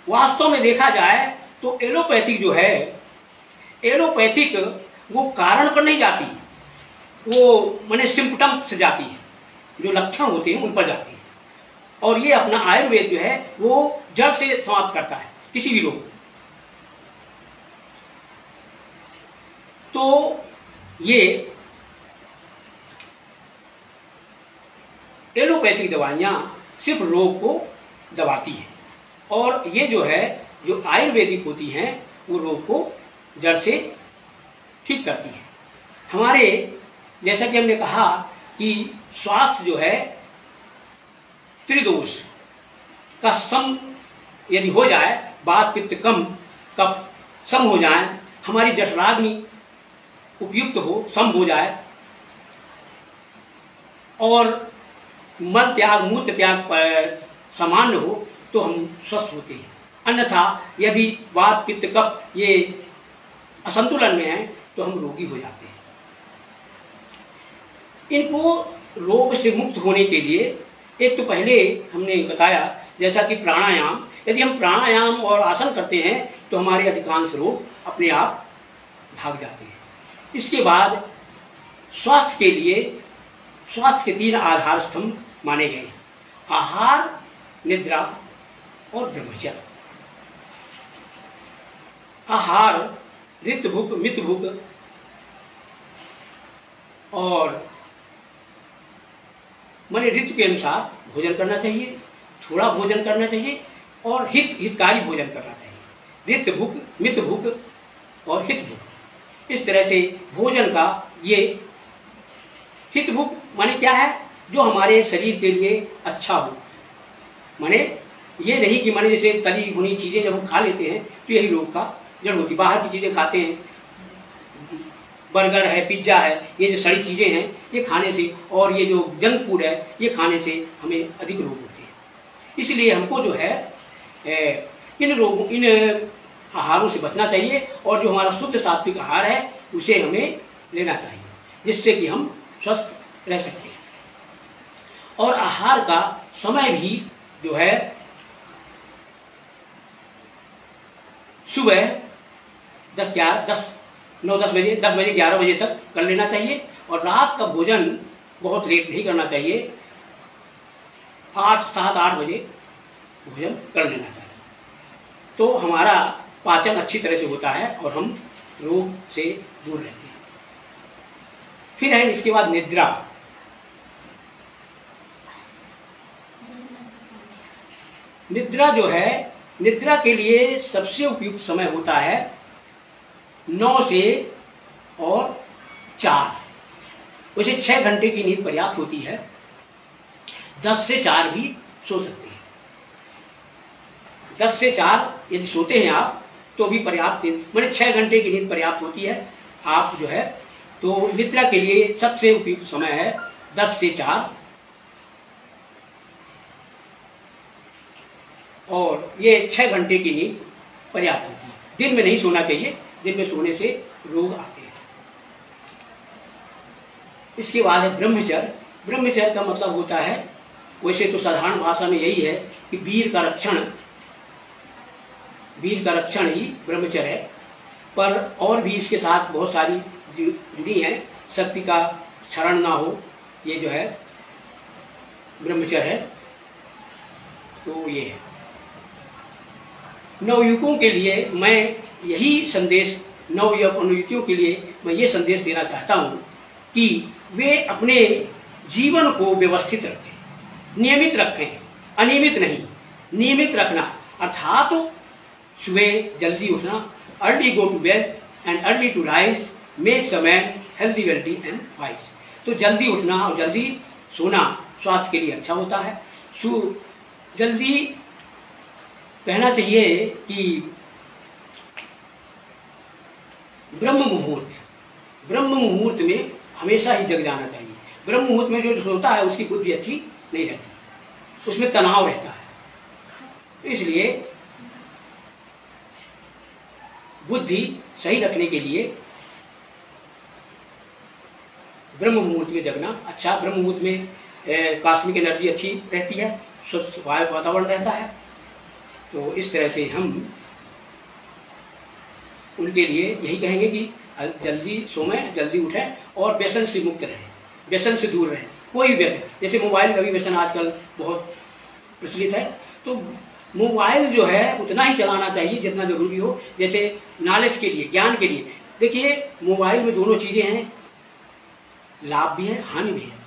वास्तव में देखा जाए तो एलोपैथिक जो है, एलोपैथिक वो कारण पर नहीं जाती, वो माने सिम्पटम से जाती है, जो लक्षण होते हैं उन पर जाती है। और ये अपना आयुर्वेद जो है वो जड़ से समाप्त करता है किसी भी रोग को। तो ये एलोपैथिक दवाइयां सिर्फ रोग को दबाती हैं और ये जो है जो आयुर्वेदिक होती हैं वो रोग को जड़ से ठीक करती हैं। हमारे जैसा कि हमने कहा कि स्वास्थ्य जो है त्रिदोष का सम यदि हो जाए, वात पित्त कम कफ सम हो जाए, हमारी जठराग्नि उपयुक्त हो, सम हो जाए और मल त्याग मूत्र त्याग सामान्य हो तो हम स्वस्थ होते हैं। अन्यथा यदि वात पित्त कफ ये असंतुलन में है तो हम रोगी हो जाते हैं। इनको रोग से मुक्त होने के लिए एक तो पहले हमने बताया जैसा कि प्राणायाम, यदि हम प्राणायाम और आसन करते हैं तो हमारे अधिकांश रोग अपने आप भाग जाते हैं। इसके बाद स्वास्थ्य के लिए स्वास्थ्य के 3 आधार स्तंभ माने गए, आहार, निद्रा और ब्रह्मचर्य। आहार ऋत भुक मित भुक और माने ऋतु के अनुसार भोजन करना चाहिए, थोड़ा भोजन करना चाहिए और हितकारी भोजन करना चाहिए। ऋत भुक मित भुक और हित भुक, इस तरह से भोजन का ये हित भुक माने क्या है, जो हमारे शरीर के लिए अच्छा हो। माने ये नहीं कि माने जैसे तली भुनी चीजें जब हम खा लेते हैं तो यही रोग का जड़ होती। बाहर की चीजें खाते हैं, बर्गर है, पिज्जा है, ये जो सड़ी चीजें हैं ये खाने से, और ये जो जंक फूड है ये खाने से हमें अधिक रोग होते हैं। इसलिए हमको जो है इन आहारों से बचना चाहिए और जो हमारा शुद्ध सात्विक आहार है उसे हमें लेना चाहिए, जिससे कि हम स्वस्थ रह सकते हैं। और आहार का समय भी जो है सुबह 10 9-10 बजे, 10 बजे 11 बजे तक कर लेना चाहिए। और रात का भोजन बहुत लेट नहीं करना चाहिए, 7-8 बजे भोजन कर लेना चाहिए, तो हमारा पाचन अच्छी तरह से होता है और हम रोग से दूर रहते हैं। फिर है इसके बाद निद्रा। निद्रा जो है, निद्रा के लिए सबसे उपयुक्त समय होता है 9 से और 4। वैसे 6 घंटे की नींद पर्याप्त होती है, 10 से 4 भी सो सकते हैं। 10 से 4 यदि सोते हैं आप तो भी पर्याप्त, माने 6 घंटे की नींद पर्याप्त होती है। आप जो है तो निद्रा के लिए सबसे उपयुक्त समय है 10 से 4, और ये 6 घंटे की नींद पर्याप्त होती है। दिन में नहीं सोना चाहिए, दिन में सोने से रोग आते हैं। इसके बाद है ब्रह्मचर्य। ब्रह्मचर्य का मतलब होता है, वैसे तो साधारण भाषा में यही है कि वीर का रक्षण ही ब्रह्मचर्य है, पर और भी इसके साथ बहुत सारी जुड़ी हैं। सत्य का शरण ना हो, ये जो है ब्रह्मचर्य है। तो ये है। नवयुवकों के लिए मैं यही संदेश, नवयुवतियों के लिए मैं ये संदेश देना चाहता हूं कि वे अपने जीवन को व्यवस्थित रखें, नियमित रखें, अनियमित नहीं, नियमित रखना। अर्थात सुबह जल्दी उठना, early go to bed and early to rise makes a man healthy, wealthy and wise. तो जल्दी उठना और जल्दी सोना स्वास्थ्य के लिए अच्छा होता है। जल्दी कहना चाहिए कि ब्रह्म मुहूर्त में हमेशा ही जग जाना चाहिए। ब्रह्म मुहूर्त में जो होता है उसकी बुद्धि अच्छी नहीं रहती, उसमें तनाव रहता है। इसलिए बुद्धि सही रखने के लिए ब्रह्म मुहूर्त में जगना अच्छा। ब्रह्म मुहूर्त में कॉस्मिक एनर्जी अच्छी रहती है, स्वच्छ वातावरण रहता है। तो इस तरह से हम उनके लिए यही कहेंगे कि जल्दी सोएं, जल्दी उठें और व्यसन से मुक्त रहें, व्यसन से दूर रहें। कोई भी व्यसन, जैसे मोबाइल का भी व्यसन आजकल बहुत प्रचलित है, तो मोबाइल जो है उतना ही चलाना चाहिए जितना जरूरी हो। जैसे नॉलेज के लिए, ज्ञान के लिए, देखिए मोबाइल में दोनों चीजें हैं, लाभ भी है, हानि भी है।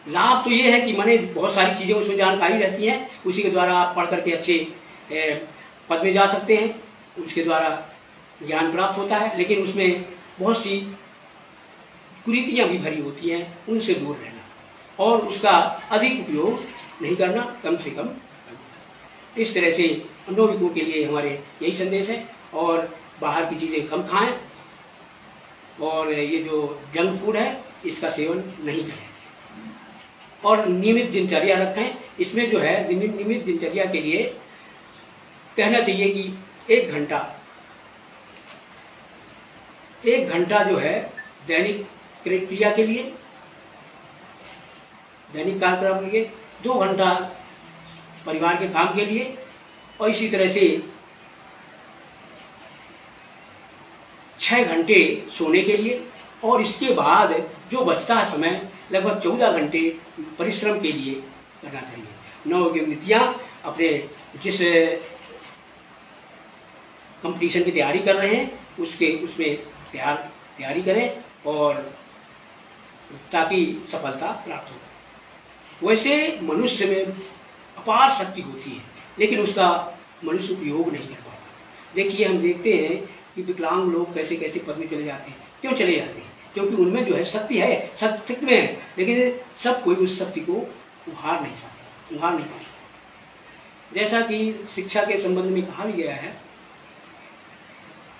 लाभ तो ये है कि माने बहुत सारी चीजें उसमें जानकारी रहती हैं, उसी के द्वारा आप पढ़ करके अच्छे पद में जा सकते हैं, उसके द्वारा ज्ञान प्राप्त होता है। लेकिन उसमें बहुत सी कुरीतियां भी भरी होती हैं, उनसे दूर रहना और उसका अधिक उपयोग नहीं करना, कम से कम करना। इस तरह से नवयुवकों के लिए हमारे यही संदेश है। और बाहर की चीजें कम खाएं और ये जो जंक फूड है इसका सेवन नहीं करें और नियमित दिनचर्या रखें। इसमें जो है नियमित दिनचर्या के लिए कहना चाहिए कि 1 घंटा जो है दैनिक क्रिया के लिए, दैनिक कार्यक्रम के लिए, 2 घंटा परिवार के काम के लिए, और इसी तरह से 6 घंटे सोने के लिए, और इसके बाद जो बचता है समय लगभग 14 घंटे परिश्रम के लिए करना चाहिए। 9 नीतियां अपने जिस कंपटीशन की तैयारी कर रहे हैं उसमें तैयारी करें और ताकि सफलता प्राप्त हो। वैसे मनुष्य में अपार शक्ति होती है, लेकिन उसका मनुष्य उपयोग नहीं कर पाता। देखिए हम देखते हैं कि विकलांग लोग कैसे कैसे पद में चले जाते हैं। क्यों चले जाते हैं? क्योंकि उनमें जो है शक्ति है, शक्ति में है, लेकिन सब कोई उस शक्ति को उभार नहीं पाता। जैसा कि शिक्षा के संबंध में कहा भी गया है,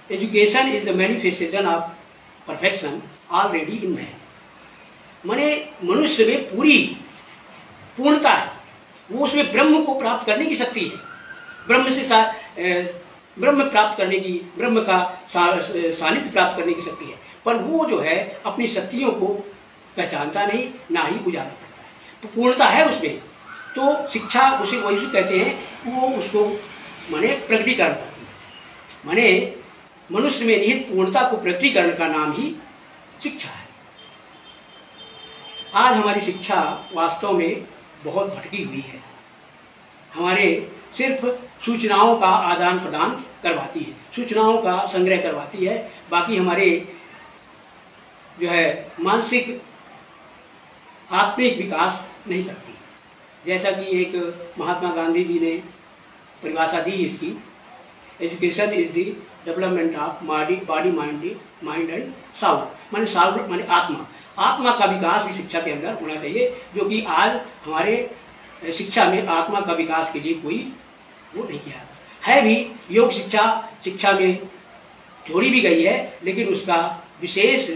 education is the manifestation of perfection already in man. माने मनुष्य में पूरी पूर्णता है, वो उसमें ब्रह्म को प्राप्त करने की शक्ति है, ब्रह्म प्राप्त करने की, ब्रह्म का सानिध्य प्राप्त करने की शक्ति है। पर वो जो है अपनी शक्तियों को पहचानता नहीं, ना ही उजागर करता है। तो पूर्णता है उसमें, तो शिक्षा उसे वही कहते हैं, वो उसको माने प्रकटीकरण करती है। माने मनुष्य में निहित पूर्णता को प्रकटीकरण का नाम ही शिक्षा है। आज हमारी शिक्षा वास्तव में बहुत भटकी हुई है। हमारे सिर्फ सूचनाओं का आदान प्रदान करवाती है, सूचनाओं का संग्रह करवाती है, बाकी हमारे जो है मानसिक आत्मिक विकास नहीं करती। जैसा कि एक महात्मा गांधी जी ने परिभाषा दी इसकी, education is the development of body mind and Saul, माने साउल माने आत्मा, आत्मा का विकास भी शिक्षा के अंदर होना चाहिए, जो कि आज हमारे शिक्षा में आत्मा का विकास के लिए कोई वो नहीं किया है। भी योग शिक्षा में जोड़ी भी गई है, लेकिन उसका विशेष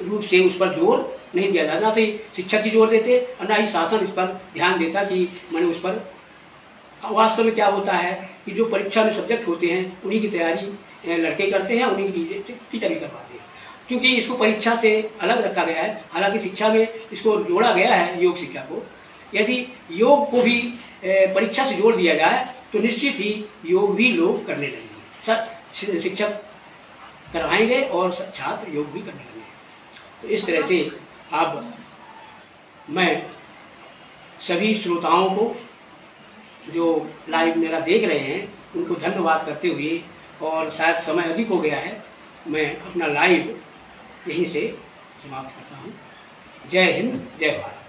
रूप से उस पर जोर नहीं दिया जाता। ना तो शिक्षक की जोर देते और ना ही शासन इस पर ध्यान देता कि मैंने उस पर वास्तव में क्या होता है कि जो परीक्षा में सब्जेक्ट होते हैं उन्हीं की तैयारी लड़के करते हैं, उन्हीं की टीचर भी करवाते हैं, क्योंकि इसको परीक्षा से अलग रखा गया है। हालांकि शिक्षा में इसको जोड़ा गया है योग शिक्षा को। यदि योग को भी परीक्षा से जोड़ दिया जाए तो निश्चित ही योग भी लोग करने लगेंगे, शिक्षक करवाएंगे और छात्र योग भी करने लगेंगे। तो इस तरह से अब मैं सभी श्रोताओं को जो लाइव मेरा देख रहे हैं उनको धन्यवाद करते हुए, और शायद समय अधिक हो गया है, मैं अपना लाइव यहीं से समाप्त करता हूँ। जय हिंद, जय भारत।